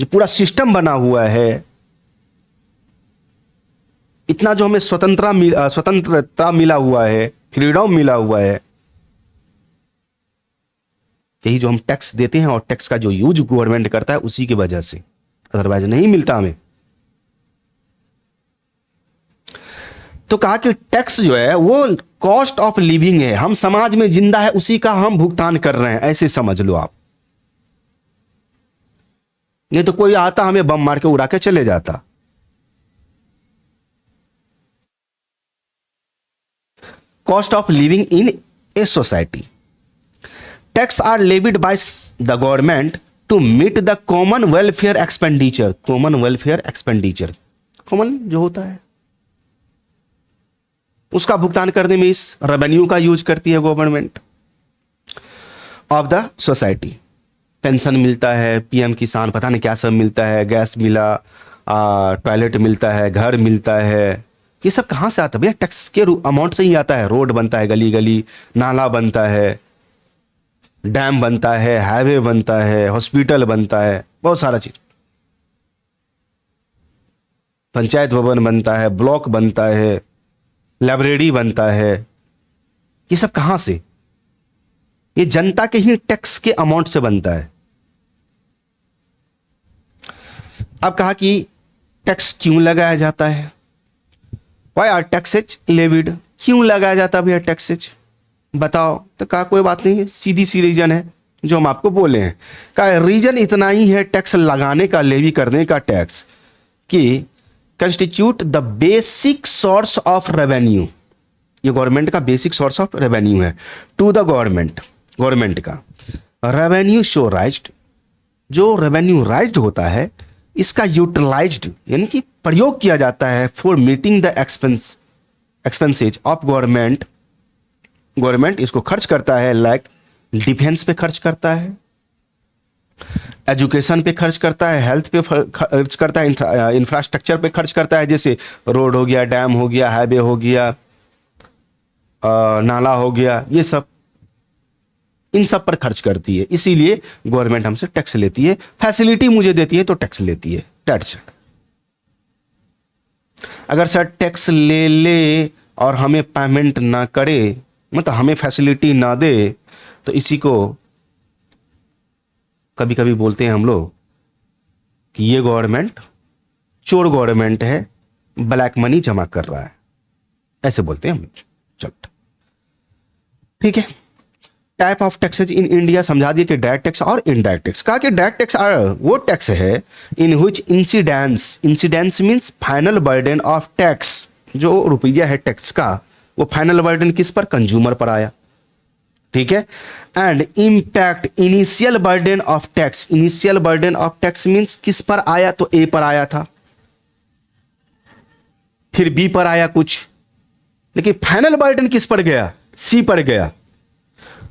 जो पूरा सिस्टम बना हुआ है, इतना जो हमें स्वतंत्रता मिला हुआ है, फ्रीडम मिला हुआ है, यही जो हम टैक्स देते हैं और टैक्स का जो यूज गवर्नमेंट करता है उसी की वजह से, अदरवाइज नहीं मिलता हमें। तो कहा कि टैक्स जो है वो कॉस्ट ऑफ लिविंग है, हम समाज में जिंदा है उसी का हम भुगतान कर रहे हैं, ऐसे समझ लो आप। नहीं तो कोई आता हमें बम मार के उड़ा के चले जाता। Cost of living in a society, tax are levied by the government to meet the common welfare expenditure. Common welfare expenditure, common जो होता है उसका भुगतान करने में इस रेवेन्यू का यूज करती है government of the society. Pension मिलता है, पीएम किसान, पता नहीं क्या सब मिलता है, गैस मिला, टॉयलेट मिलता है, घर मिलता है, ये सब कहां से आता है भैया? टैक्स के अमाउंट से ही आता है। रोड बनता है, गली गली नाला बनता है, डैम बनता है, हाईवे बनता है, हॉस्पिटल बनता है, बहुत सारा चीज, पंचायत भवन बनता है, ब्लॉक बनता है, लाइब्रेरी बनता है, ये सब कहां से? ये जनता के ही टैक्स के अमाउंट से बनता है। अब कहा कि टैक्स क्यों लगाया जाता है? वाई आर टैक्सेज लेविड, क्यों लगाया जाता है भैया टैक्सेज, बताओ? तो कहा कोई बात नहीं है, सीधी सी रीजन है जो हम आपको बोले हैं। कहा रीजन इतना ही है टैक्स लगाने का, लेवी करने का टैक्स, कि constitute the basic source of revenue, ये गवर्नमेंट का बेसिक सोर्स ऑफ रेवेन्यू है टू द गवर्नमेंट, गवर्नमेंट का रेवेन्यू शो राइज्ड, जो रेवेन्यू राइज्ड होता है इसका यूटिलाइज्ड यानी कि प्रयोग किया जाता है for meeting the expenses of government. Government इसको खर्च करता है, लाइक डिफेंस पे खर्च करता है, एजुकेशन पे खर्च करता है, हेल्थ पे खर्च करता है, इंफ्रास्ट्रक्चर पे खर्च करता है, जैसे रोड हो गया, डैम हो गया, हाईवे हो गया, नाला हो गया, ये सब इन सब पर खर्च करती है। इसीलिए गवर्नमेंट हमसे टैक्स लेती है, फैसिलिटी मुझे देती है तो टैक्स लेती है, टैक्स। अगर सर टैक्स ले ले और हमें पेमेंट ना करे, मतलब हमें फैसिलिटी ना दे, तो इसी को कभी कभी बोलते हैं हम लोग कि ये गवर्नमेंट चोर गवर्नमेंट है, ब्लैक मनी जमा कर रहा है, ऐसे बोलते हैं हम लोग। चलो ठीक है। Type of taxes in India समझा दिए कि डायरेक्ट टैक्स और इनडायरेक्ट टैक्स। कहा कि डायरेक्ट टैक्स वो टैक्स है in which incidence means final burden of tax, जो रुपया है टैक्स का वो फाइनल बर्डन किस पर? कंज्यूमर पर आया, ठीक है। And impact initial burden of tax, initial burden of tax means किस पर आया? तो ए पर आया था, फिर बी पर आया कुछ, लेकिन फाइनल बर्डन किस पर गया? सी पर गया।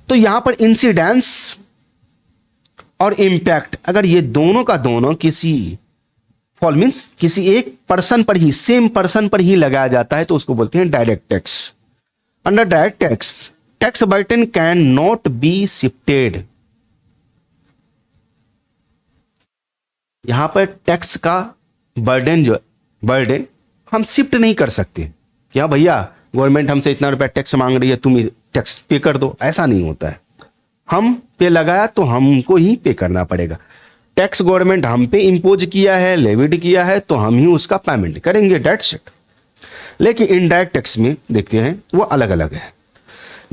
तो यहां पर इंसिडेंस और इंपैक्ट, अगर ये दोनों का दोनों किसी फॉल मीन्स किसी एक पर्सन पर ही, सेम पर्सन पर ही लगाया जाता है, तो उसको बोलते हैं direct tax. Under direct tax, tax burden can not be shifted. यहां पर टैक्स का बर्डन जो बर्डन हम शिफ्ट नहीं कर सकते कि हाँ भैया गवर्नमेंट हमसे इतना रुपया टैक्स मांग रही है, तुम टैक्स पे कर दो, ऐसा नहीं होता है। हम पे लगाया तो हमको ही पे करना पड़ेगा। टैक्स गवर्नमेंट हम पे इंपोज किया है, लेविड किया है, तो हम ही उसका पेमेंट करेंगे, दैट्स इट। लेकिन इनडायरेक्ट टैक्स में देखते हैं वो अलग अलग है।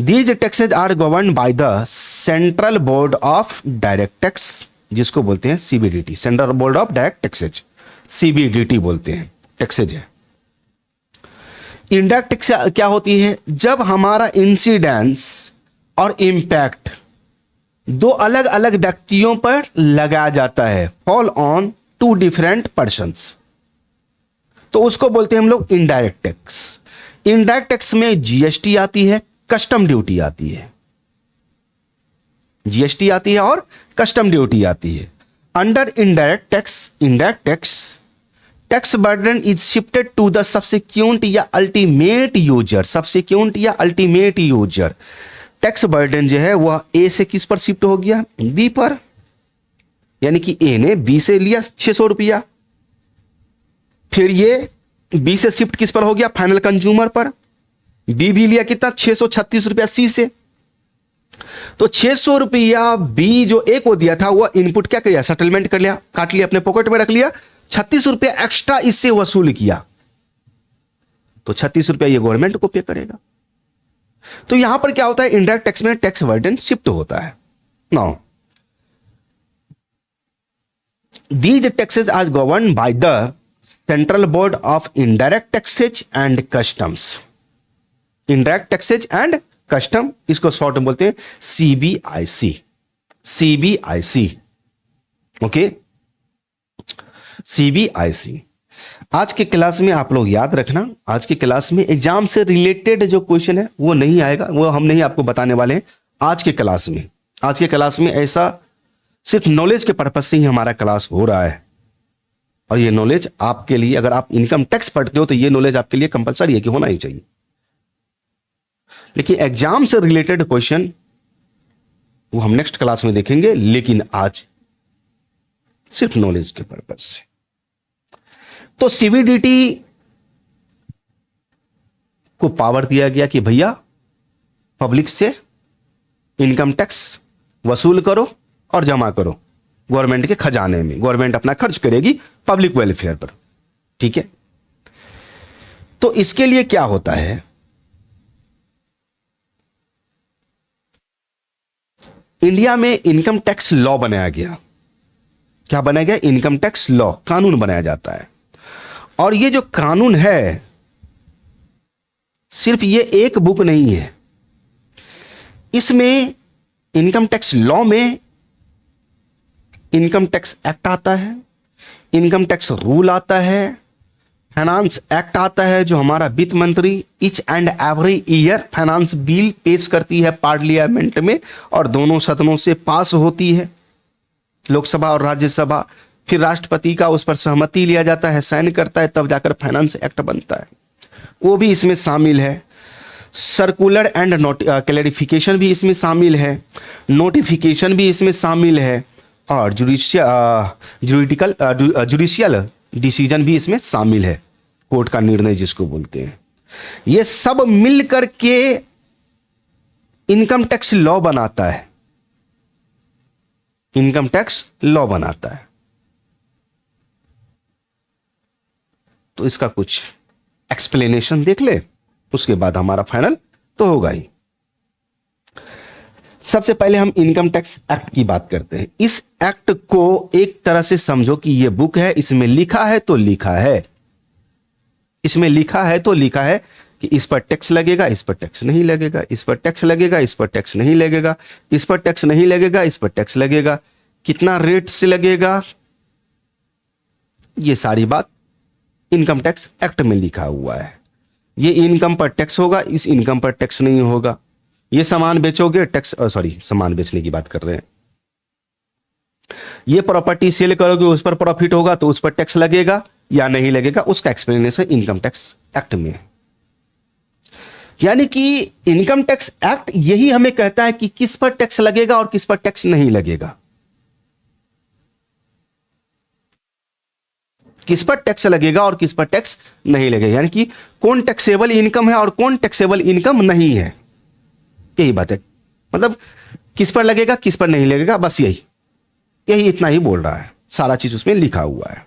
These taxes are govern by the central board of direct tax, जिसको बोलते हैं CBDT, central board of direct taxes, CBDT बोलते हैं, टैक्सेज है। इनडायरेक्ट टैक्स क्या होती है? जब हमारा इंसिडेंस और इंपैक्ट दो अलग अलग व्यक्तियों पर लगाया जाता है, fall on to different persons, तो उसको बोलते हैं हम लोग इनडायरेक्ट टैक्स। इनडायरेक्ट टैक्स में जीएसटी आती है, कस्टम ड्यूटी आती है, जीएसटी आती है और कस्टम ड्यूटी आती है। Under indirect tax burden is shifted to the subsequent या अल्टीमेट यूजर। सब्सिक्वेंट या अल्टीमेट यूजर, टैक्स बर्डन जो है वह ए से किस पर शिफ्ट हो गया, बी पर। यानी कि ए ने बी से लिया 600 रुपया, फिर ये बी से शिफ्ट किस पर हो गया, फाइनल कंज्यूमर पर। बी भी लिया कितना, 636 रुपया सी से। तो 600 रुपया बी जो ए को दिया था वह इनपुट क्या किया, सेटलमेंट कर लिया, काट लिया, अपने पॉकेट में रख लिया। 36 रुपया एक्स्ट्रा इससे वसूल किया, तो 36 रुपया ये गवर्नमेंट को पे करेगा। तो यहां पर क्या होता है, इनडायरेक्ट टैक्स में टैक्स बर्डन शिफ्ट होता है। Now these taxes are governed by the Central Board of Indirect Taxes and Customs. Indirect Taxes and Custom, इसको शॉर्ट में बोलते हैं CBIC। CBIC, okay, CBIC। आज के क्लास में आप लोग याद रखना, आज के क्लास में एग्जाम से रिलेटेड जो क्वेश्चन है वो नहीं आएगा, वो हम नहीं आपको बताने वाले हैं आज के क्लास में। आज के क्लास में ऐसा सिर्फ नॉलेज के पर्पज से ही हमारा क्लास हो रहा है, और ये नॉलेज आपके लिए, अगर आप इनकम टैक्स पढ़ते हो तो ये नॉलेज आपके लिए कंपलसरी है कि होना ही चाहिए। लेकिन एग्जाम से रिलेटेड क्वेश्चन वो हम नेक्स्ट क्लास में देखेंगे, लेकिन आज सिर्फ नॉलेज के पर्पज से। तो सीबीडीटी को पावर दिया गया कि भैया पब्लिक से इनकम टैक्स वसूल करो और जमा करो गवर्नमेंट के खजाने में। गवर्नमेंट अपना खर्च करेगी पब्लिक वेलफेयर पर, ठीक है। तो इसके लिए क्या होता है, इंडिया में इनकम टैक्स लॉ बनाया गया। क्या बनाया गया, इनकम टैक्स लॉ, कानून बनाया जाता है। और ये जो कानून है सिर्फ ये एक बुक नहीं है, इसमें इनकम टैक्स लॉ में इनकम टैक्स एक्ट आता है, इनकम टैक्स रूल आता है, फाइनेंस एक्ट आता है, जो हमारा वित्त मंत्री each and every year finance bill पेश करती है पार्लियामेंट में, और दोनों सदनों से पास होती है, लोकसभा और राज्यसभा। फिर राष्ट्रपति का उस पर सहमति लिया जाता है, साइन करता है, तब जाकर फाइनेंस एक्ट बनता है, वो भी इसमें शामिल है। सर्कुलर एंड क्लैरिफिकेशन भी इसमें शामिल है, नोटिफिकेशन भी इसमें शामिल है, और जुडिशियल डिसीजन भी इसमें शामिल है, कोर्ट का निर्णय जिसको बोलते हैं। ये सब मिलकर के इनकम टैक्स लॉ बनाता है, इनकम टैक्स लॉ बनाता है। तो इसका कुछ एक्सप्लेनेशन देख ले, उसके बाद हमारा फाइनल तो होगा ही। सबसे पहले हम इनकम टैक्स एक्ट की बात करते हैं। इस एक्ट को एक तरह से समझो कि यह बुक है, इसमें लिखा है तो लिखा है, इसमें लिखा है तो लिखा है कि इस पर टैक्स लगेगा, इस पर टैक्स नहीं लगेगा, इस पर टैक्स लगेगा, इस पर टैक्स नहीं लगेगा, इस पर टैक्स नहीं लगेगा, इस पर टैक्स लगेगा, कितना रेट से लगेगा, ये सारी बात इनकम टैक्स एक्ट में लिखा हुआ है। ये इनकम पर टैक्स होगा, इस इनकम पर टैक्स नहीं होगा। ये सामान बेचोगे, टैक्स, सामान बेचने की बात कर रहे हैं। ये प्रॉपर्टी सेल करोगे, उस पर प्रॉफिट होगा तो उस पर टैक्स लगेगा या नहीं लगेगा, उसका एक्सप्लेनेशन इनकम टैक्स एक्ट में है। यानी कि इनकम टैक्स एक्ट यही हमें कहता है कि किस पर टैक्स लगेगा और किस पर टैक्स नहीं लगेगा, किस पर टैक्स लगेगा और किस पर टैक्स नहीं लगेगा, यानी कि कौन टैक्सेबल इनकम है और कौन टैक्सेबल इनकम नहीं है। यही बात है, मतलब किस पर लगेगा किस पर नहीं लगेगा, बस यही इतना ही बोल रहा है, सारा चीज उसमें लिखा हुआ है।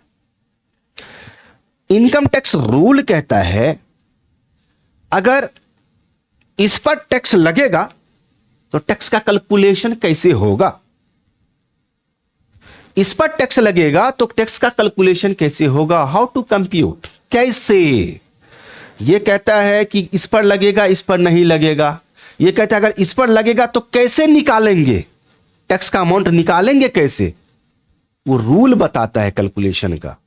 इनकम टैक्स रूल कहता है अगर इस पर टैक्स लगेगा तो टैक्स का कैलकुलेशन कैसे होगा, इस पर टैक्स लगेगा तो टैक्स का कैलकुलेशन कैसे होगा, हाउ टू कंप्यूट, कैसे। यह कहता है कि इस पर लगेगा इस पर नहीं लगेगा, यह कहता है अगर इस पर लगेगा तो कैसे निकालेंगे, टैक्स का अमाउंट निकालेंगे कैसे, वो रूल बताता है कैलकुलेशन का।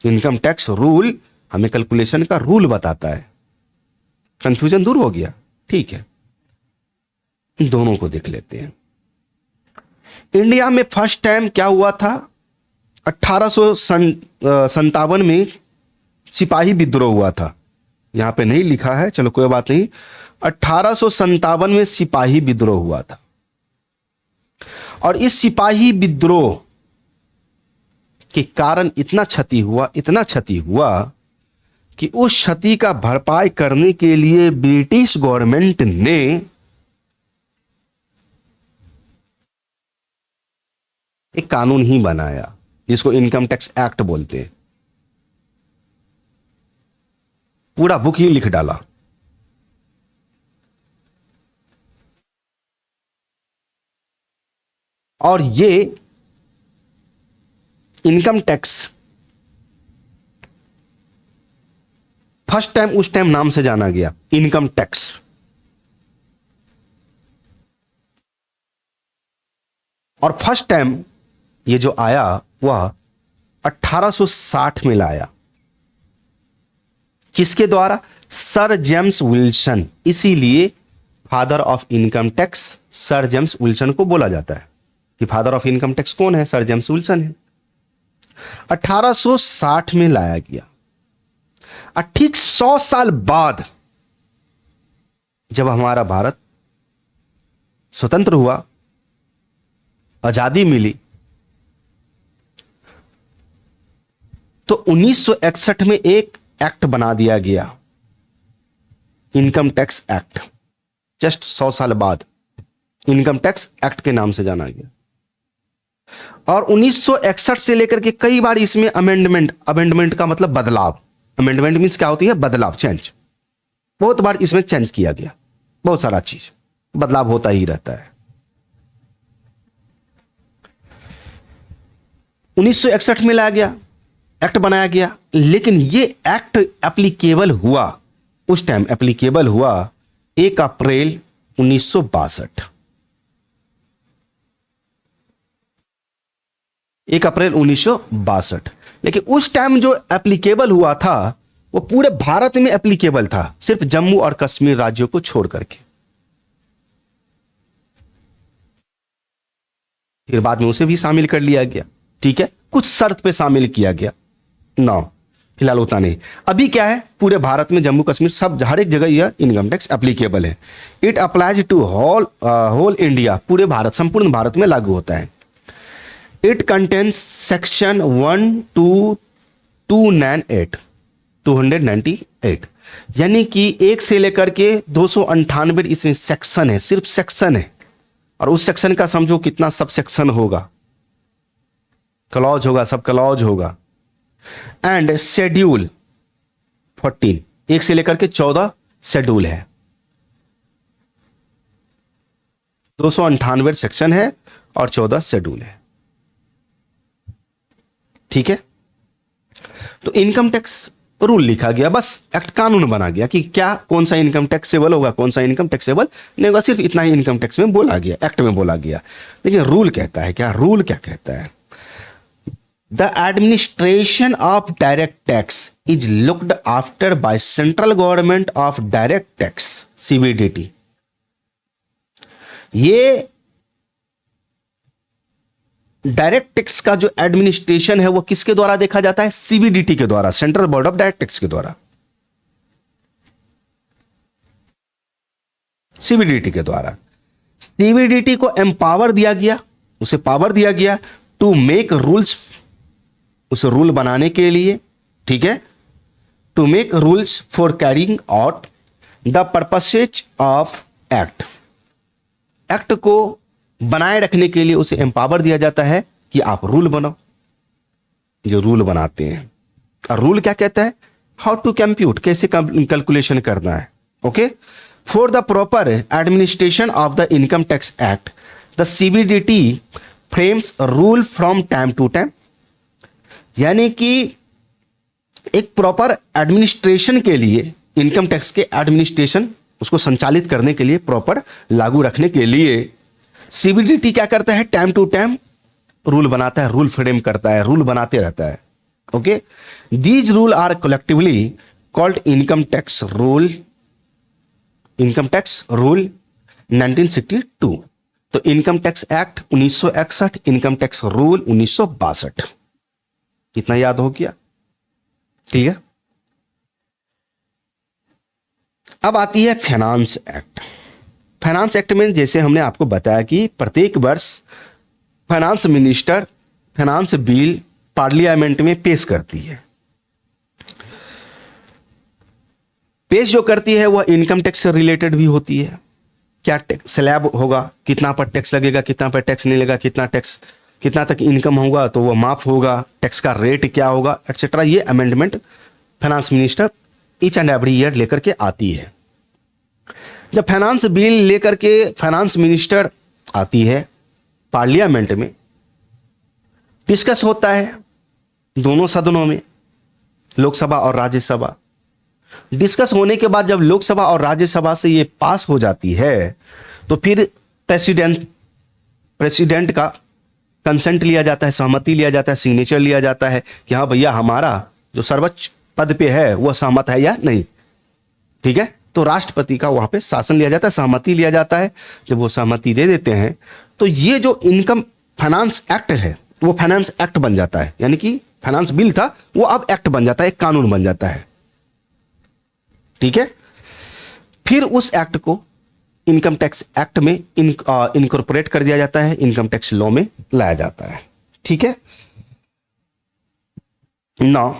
इनकम टैक्स रूल हमें कैलकुलेशन का रूल बताता है। कंफ्यूजन दूर हो गया? ठीक है, दोनों को देख लेते हैं। इंडिया में फर्स्ट टाइम क्या हुआ था, 1857 में सिपाही विद्रोह हुआ था। यहां पे नहीं लिखा है, चलो कोई बात नहीं। 1857 में सिपाही विद्रोह हुआ था, और इस सिपाही विद्रोह के कारण इतना क्षति हुआ कि उस क्षति का भरपाई करने के लिए ब्रिटिश गवर्नमेंट ने एक कानून ही बनाया जिसको इनकम टैक्स एक्ट बोलते हैं। पूरा बुक ही लिख डाला। और ये इनकम टैक्स फर्स्ट टाइम उस टाइम नाम से जाना गया, इनकम टैक्स। और फर्स्ट टाइम ये जो आया वह 1860 में लाया। किसके द्वारा? Sir James Wilson. इसीलिए father of income tax sir James Wilson को बोला जाता है कि फादर ऑफ इनकम टैक्स कौन है? सर जेम्स विल्सन है। 1860 में लाया गया। और ठीक 100 साल बाद जब हमारा भारत स्वतंत्र हुआ, आजादी मिली, तो 1961 में एक एक्ट बना दिया गया, इनकम टैक्स एक्ट। जस्ट 100 साल बाद इनकम टैक्स एक्ट के नाम से जाना गया। और 1961 से लेकर के कई बार इसमें अमेंडमेंट का मतलब बदलाव। अमेंडमेंट मीन्स क्या होती है? बदलाव, चेंज। बहुत बार इसमें चेंज किया गया, बहुत सारा चीज बदलाव होता ही रहता है। 1961 में लाया गया, एक्ट बनाया गया। लेकिन ये एक्ट एप्लीकेबल हुआ, उस टाइम एप्लीकेबल हुआ 1 अप्रैल 1962। 1 अप्रैल 1962। लेकिन उस टाइम जो एप्लीकेबल हुआ था वो पूरे भारत में एप्लीकेबल था, सिर्फ जम्मू और कश्मीर राज्यों को छोड़ करके। फिर बाद में उसे भी शामिल कर लिया गया, ठीक है, कुछ शर्त पे शामिल किया गया। नौ फिलहाल उतना नहीं। अभी क्या है, पूरे भारत में जम्मू कश्मीर सब हर एक जगह यह इनकम टैक्स एप्लीकेबल है। It applies to whole India, पूरे भारत, संपूर्ण भारत में लागू होता है। इट कंटेन्स सेक्शन 298, यानी कि 1 से लेकर के 298 इसमें सेक्शन है, सिर्फ सेक्शन है। और उस सेक्शन का समझो कितना सब सेक्शन होगा, क्लॉज होगा, सब क्लॉज होगा। एंड शेड्यूल 14, 1 से लेकर के 14 शेड्यूल है। 298 सेक्शन है और 14 शेड्यूल है, ठीक है। तो इनकम टैक्स रूल लिखा गया, बस एक्ट कानून बना गया कि क्या कौन सा इनकम टैक्सेबल होगा, कौन सा इनकम टैक्सेबल नहीं होगा। सिर्फ इतना ही इनकम टैक्स में बोला गया, एक्ट में बोला गया। लेकिन रूल कहता है क्या? रूल क्या कहता है? The administration of direct tax is looked after by central government of direct tax, CBDT. ये डायरेक्ट टैक्स का जो एडमिनिस्ट्रेशन है वो किसके द्वारा देखा जाता है? सीबीडीटी के द्वारा, central board of direct tax के द्वारा, सीबीडीटी के द्वारा। सीबीडीटी को एम्पावर दिया गया, उसे पावर दिया गया टू मेक रूल्स, उस रूल बनाने के लिए, ठीक है, to make rules for carrying out the purposes of act. Act को बनाए रखने के लिए उसे एम्पावर दिया जाता है कि आप रूल बनाओ, जो रूल बनाते हैं। और रूल क्या कहता है? हाउ टू कंप्यूट, कैसे कैलकुलेशन करना है। Okay, for the proper administration of the income tax act the CBDT frames rule from time to time. यानी कि एक प्रॉपर एडमिनिस्ट्रेशन के लिए, इनकम टैक्स के एडमिनिस्ट्रेशन उसको संचालित करने के लिए, प्रॉपर लागू रखने के लिए सीबीडीटी क्या करता है, टाइम टू टाइम रूल बनाता है, रूल फ्रेम करता है, रूल बनाते रहता है। Okay, these rule are collectively called income tax rule, income tax rule 1962। तो income tax act 1961, income tax rule 1962। इतना याद हो गया, क्लियर। अब आती है फाइनेंस एक्ट। फाइनेंस एक्ट में जैसे हमने आपको बताया कि प्रत्येक वर्ष finance minister finance bill parliament में पेश करती है। पेश जो करती है वह इनकम टैक्स से रिलेटेड भी होती है। क्या स्लैब होगा, कितना पर टैक्स लगेगा, कितना पर टैक्स नहीं लगेगा, कितना टैक्स, कितना तक इनकम होगा तो वह माफ होगा, टैक्स का रेट क्या होगा, एक्सेट्रा। ये amendment finance minister each and every year लेकर के आती है। जब फाइनेंस बिल लेकर के फाइनेंस मिनिस्टर आती है पार्लियामेंट में, डिस्कस होता है दोनों सदनों में, लोकसभा और राज्यसभा। डिस्कस होने के बाद जब लोकसभा और राज्यसभा से ये पास हो जाती है तो फिर प्रेसिडेंट का कंसेंट लिया जाता है, सहमति लिया जाता है, सिग्नेचर लिया जाता है कि हाँ भैया हमारा जो सर्वोच्च पद पे है वह सहमत है या नहीं। ठीक है, तो राष्ट्रपति का वहां पे शासन लिया जाता है, सहमति लिया जाता है। जब वो सहमति दे देते हैं तो ये जो इनकम फाइनेंस एक्ट है वो फाइनेंस एक्ट बन जाता है, यानी कि फाइनेंस बिल था वो अब एक्ट बन जाता है, एक कानून बन जाता है। ठीक है, फिर उस एक्ट को इनकम टैक्स एक्ट में इनकॉर्पोरेट कर दिया जाता है, इनकम टैक्स लॉ में लाया जाता है। ठीक है, now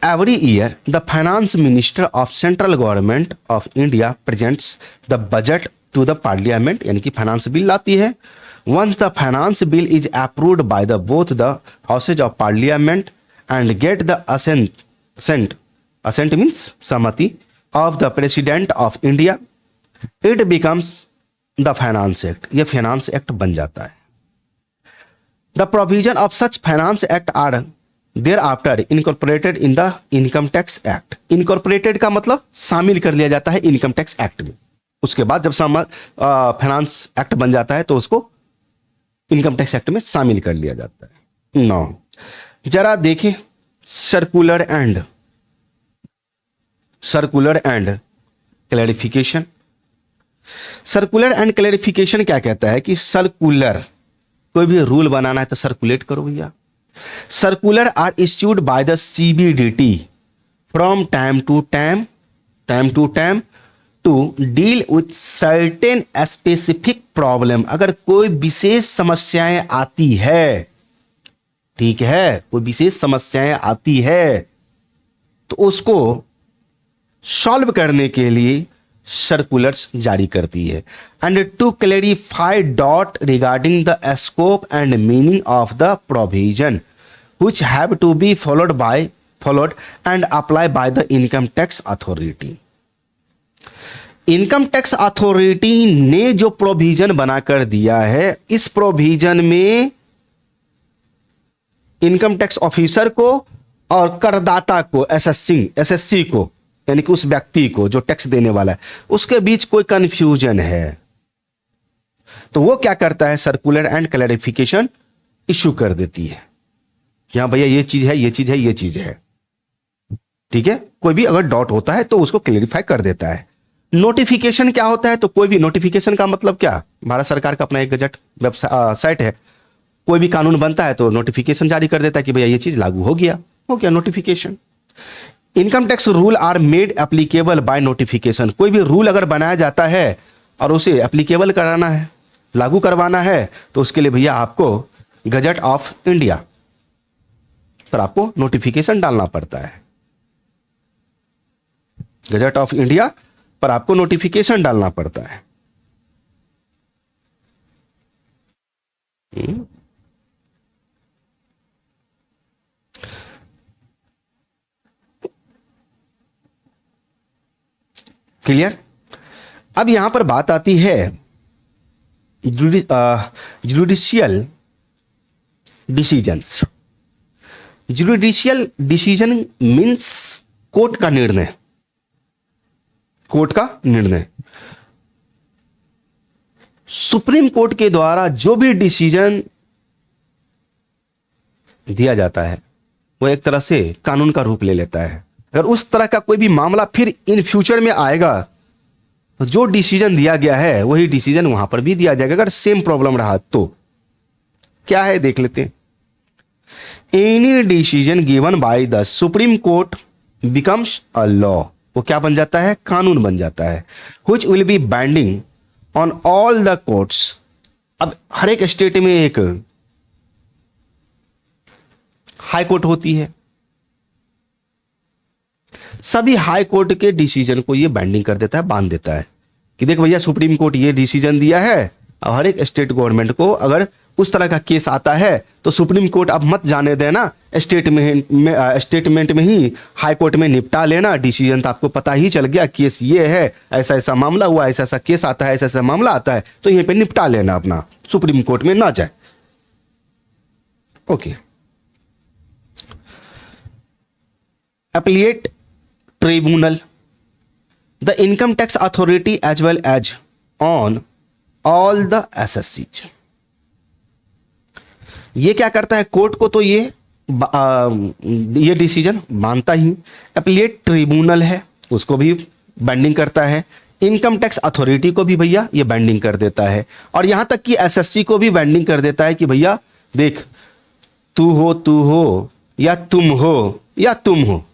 every year the finance minister of central government of India presents the budget to the parliament, यानी कि फाइनेंस बिल लाती है। once the finance bill is approved by the both the houses of parliament and get the assent means सहमति of the president of India, it becomes the finance act। ये finance act बन जाता है। the provision of such finance act are thereafter incorporated in the income tax act। incorporated का मतलब शामिल कर लिया जाता है इनकम टैक्स एक्ट में। उसके बाद जब फाइनेंस एक्ट बन जाता है तो उसको इनकम टैक्स एक्ट में शामिल कर लिया जाता है। नौ जरा देखें circular and clarification. Circular and clarification क्या कहता है कि सर्कुलर, कोई भी रूल बनाना है तो सर्कुलेट करो भैया। Circular are issued by the CBDT from time to time to deal with certain specific problem। अगर कोई विशेष समस्याएं आती है, ठीक है, कोई विशेष समस्याएं आती है तो उसको सॉल्व करने के लिए सर्कुलर्स जारी करती है। And to clarify doubt regarding the scope and meaning of the provision which have to be followed and applied by the income tax authority। Income tax authority ने जो प्रोविजन बनाकर दिया है, इस प्रोविजन में इनकम टैक्स ऑफिसर को और करदाता को, एसएससी को, यानी कि उस व्यक्ति को जो टैक्स देने वाला है, उसके बीच कोई कंफ्यूजन है तो वो क्या करता है, सर्कुलर एंड क्लैरिफिकेशन इशू कर देती है। यहां भैया ये चीज है, ये चीज है, ये चीज है। ठीक है, कोई भी अगर डॉट होता है तो उसको क्लेरिफाई कर देता है। नोटिफिकेशन क्या होता है, तो कोई भी नोटिफिकेशन का मतलब क्या, भारत सरकार का अपना एक गजट वेबसाइट है, कोई भी कानून बनता है तो नोटिफिकेशन जारी कर देता है कि भैया ये चीज लागू हो गया notification. Income tax rule are made applicable by notification. कोई भी रूल अगर बनाया जाता है और उसे एप्लीकेबल कराना है, लागू करवाना है, तो उसके लिए भैया आपको गजट ऑफ इंडिया पर आपको नोटिफिकेशन डालना पड़ता है। गजट ऑफ इंडिया पर आपको नोटिफिकेशन डालना पड़ता है। क्लियर। अब यहां पर बात आती है judicial decisions. Judicial decision means court का निर्णय, सुप्रीम कोर्ट के द्वारा जो भी डिसीजन दिया जाता है वो एक तरह से कानून का रूप ले लेता है। अगर उस तरह का कोई भी मामला फिर इन फ्यूचर में आएगा तो जो डिसीजन दिया गया है वही डिसीजन वहां पर भी दिया जाएगा, अगर सेम प्रॉब्लम रहा तो। क्या है देख लेते हैं। Any decision given by the supreme court becomes a law, वो क्या बन जाता है, कानून बन जाता है। Which will be binding on all the courts. अब हर एक स्टेट में एक हाई कोर्ट होती है, सभी हाई कोर्ट के डिसीजन को ये बाइंडिंग कर देता है, बांध देता है कि देख भैया सुप्रीम कोर्ट ये डिसीजन दिया है। अब हर एक स्टेट गवर्नमेंट को अगर उस तरह का केस आता है तो सुप्रीम कोर्ट अब मत जाने देना, स्टेटमेंट में ही हाई कोर्ट में निपटा लेना। डिसीजन तो आपको पता ही चल गया, केस ये है, ऐसा ऐसा मामला हुआ, ऐसा ऐसा केस आता है, ऐसा ऐसा मामला आता है, तो यहीं पे निपटा लेना अपना, सुप्रीम कोर्ट में ना जाए। Okay. Appellate tribunal, the income tax authority as well as on all the एसएससीज। ये क्या करता है, कोर्ट को तो ये डिसीजन मानता ही। अपीलेट ट्रिब्यूनल है उसको भी बाइंडिंग करता है। इनकम टैक्स अथॉरिटी को भी भैया ये बाइंडिंग कर देता है, और यहां तक कि एसएससी को भी बाइंडिंग कर देता है कि भैया देख तू हो या तुम हो या तुम हो,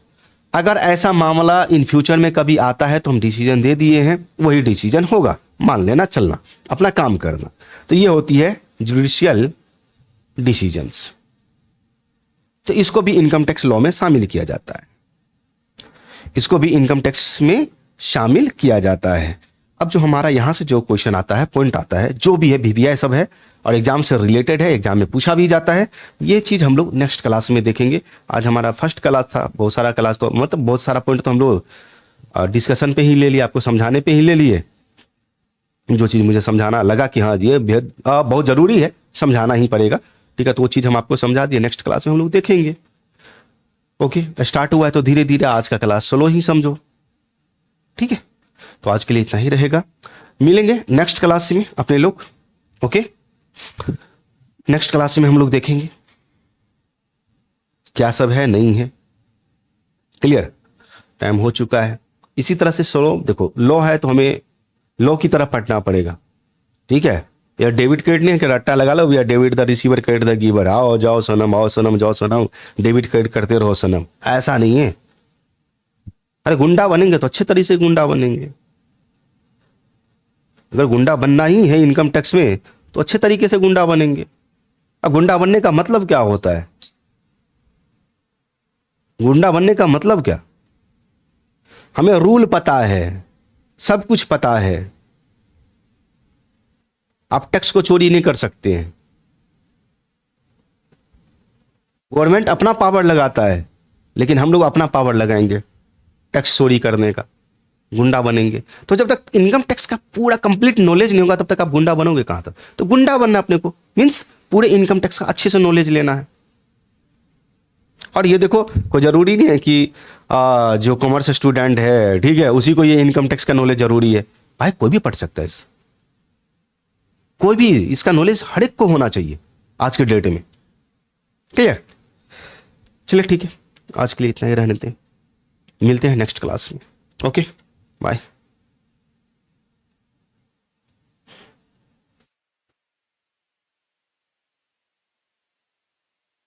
अगर ऐसा मामला इन फ्यूचर में कभी आता है तो हम डिसीजन दे दिए हैं, वही डिसीजन होगा, मान लेना, चलना, अपना काम करना। तो ये होती है जुडिशियल डिसीजंस। तो इसको भी इनकम टैक्स लॉ में शामिल किया जाता है, इसको भी इनकम टैक्स में शामिल किया जाता है। अब जो हमारा यहां से जो क्वेश्चन आता है, पॉइंट आता है, जो भी है वीवीआई सब है और एग्जाम से रिलेटेड है, एग्जाम में पूछा भी जाता है, ये चीज हम लोग नेक्स्ट क्लास में देखेंगे। आज हमारा फर्स्ट क्लास था, बहुत सारा क्लास तो मतलब बहुत सारा पॉइंट तो हम लोग डिस्कशन पे ही ले लिए, आपको समझाने पे ही ले लिए। जो चीज मुझे समझाना लगा कि हाँ ये बहुत जरूरी है, समझाना ही पड़ेगा, ठीक है, तो वो चीज हम आपको समझा दिए, नेक्स्ट क्लास में हम लोग देखेंगे। ओके, स्टार्ट हुआ है तो धीरे धीरे आज का क्लास स्लो ही समझो, ठीक है। तो आज के लिए इतना ही रहेगा, मिलेंगे नेक्स्ट क्लास में अपने लोग। ओके, नेक्स्ट क्लास में हम लोग देखेंगे क्या सब है, नहीं है, क्लियर। टाइम हो चुका है। इसी तरह से स्लो देखो, लॉ है तो हमें लॉ की तरफ पढ़ना पड़ेगा, ठीक है। यार डेबिट क्रेडिट नहीं है कि रट्टा लगा लो भैया, debit the receiver credit the giver, आओ जाओ सनम, आओ सनम जाओ सनम, डेबिट क्रेडिट करते रहो सनम, ऐसा नहीं है। अरे गुंडा बनेंगे तो अच्छे तरीके से गुंडा बनेंगे। अगर गुंडा बनना ही है इनकम टैक्स में तो अच्छे तरीके से गुंडा बनेंगे। अब गुंडा बनने का मतलब क्या होता है, गुंडा बनने का मतलब क्या, हमें रूल पता है, सब कुछ पता है, आप टैक्स को चोरी नहीं कर सकते हैं। गवर्नमेंट अपना पावर लगाता है, लेकिन हम लोग अपना पावर लगाएंगे टैक्स चोरी करने का, गुंडा बनेंगे। तो जब तक इनकम टैक्स का पूरा कंप्लीट नॉलेज नहीं होगा तब तक आप गुंडा बनोगे कहां तक। तो गुंडा बनना अपने को मींस पूरे इनकम टैक्स का अच्छे से नॉलेज लेना है। और ये देखो, कोई जरूरी नहीं है कि जो कॉमर्स स्टूडेंट है, ठीक है, उसी को ये इनकम टैक्स का नॉलेज जरूरी है। भाई कोई भी पढ़ सकता है इस, कोई भी, इसका नॉलेज हर एक को होना चाहिए आज के डेट में, क्लियर। चलिए ठीक है, आज के लिए इतना ही रहने दें, मिलते हैं नेक्स्ट क्लास में। Okay, bye.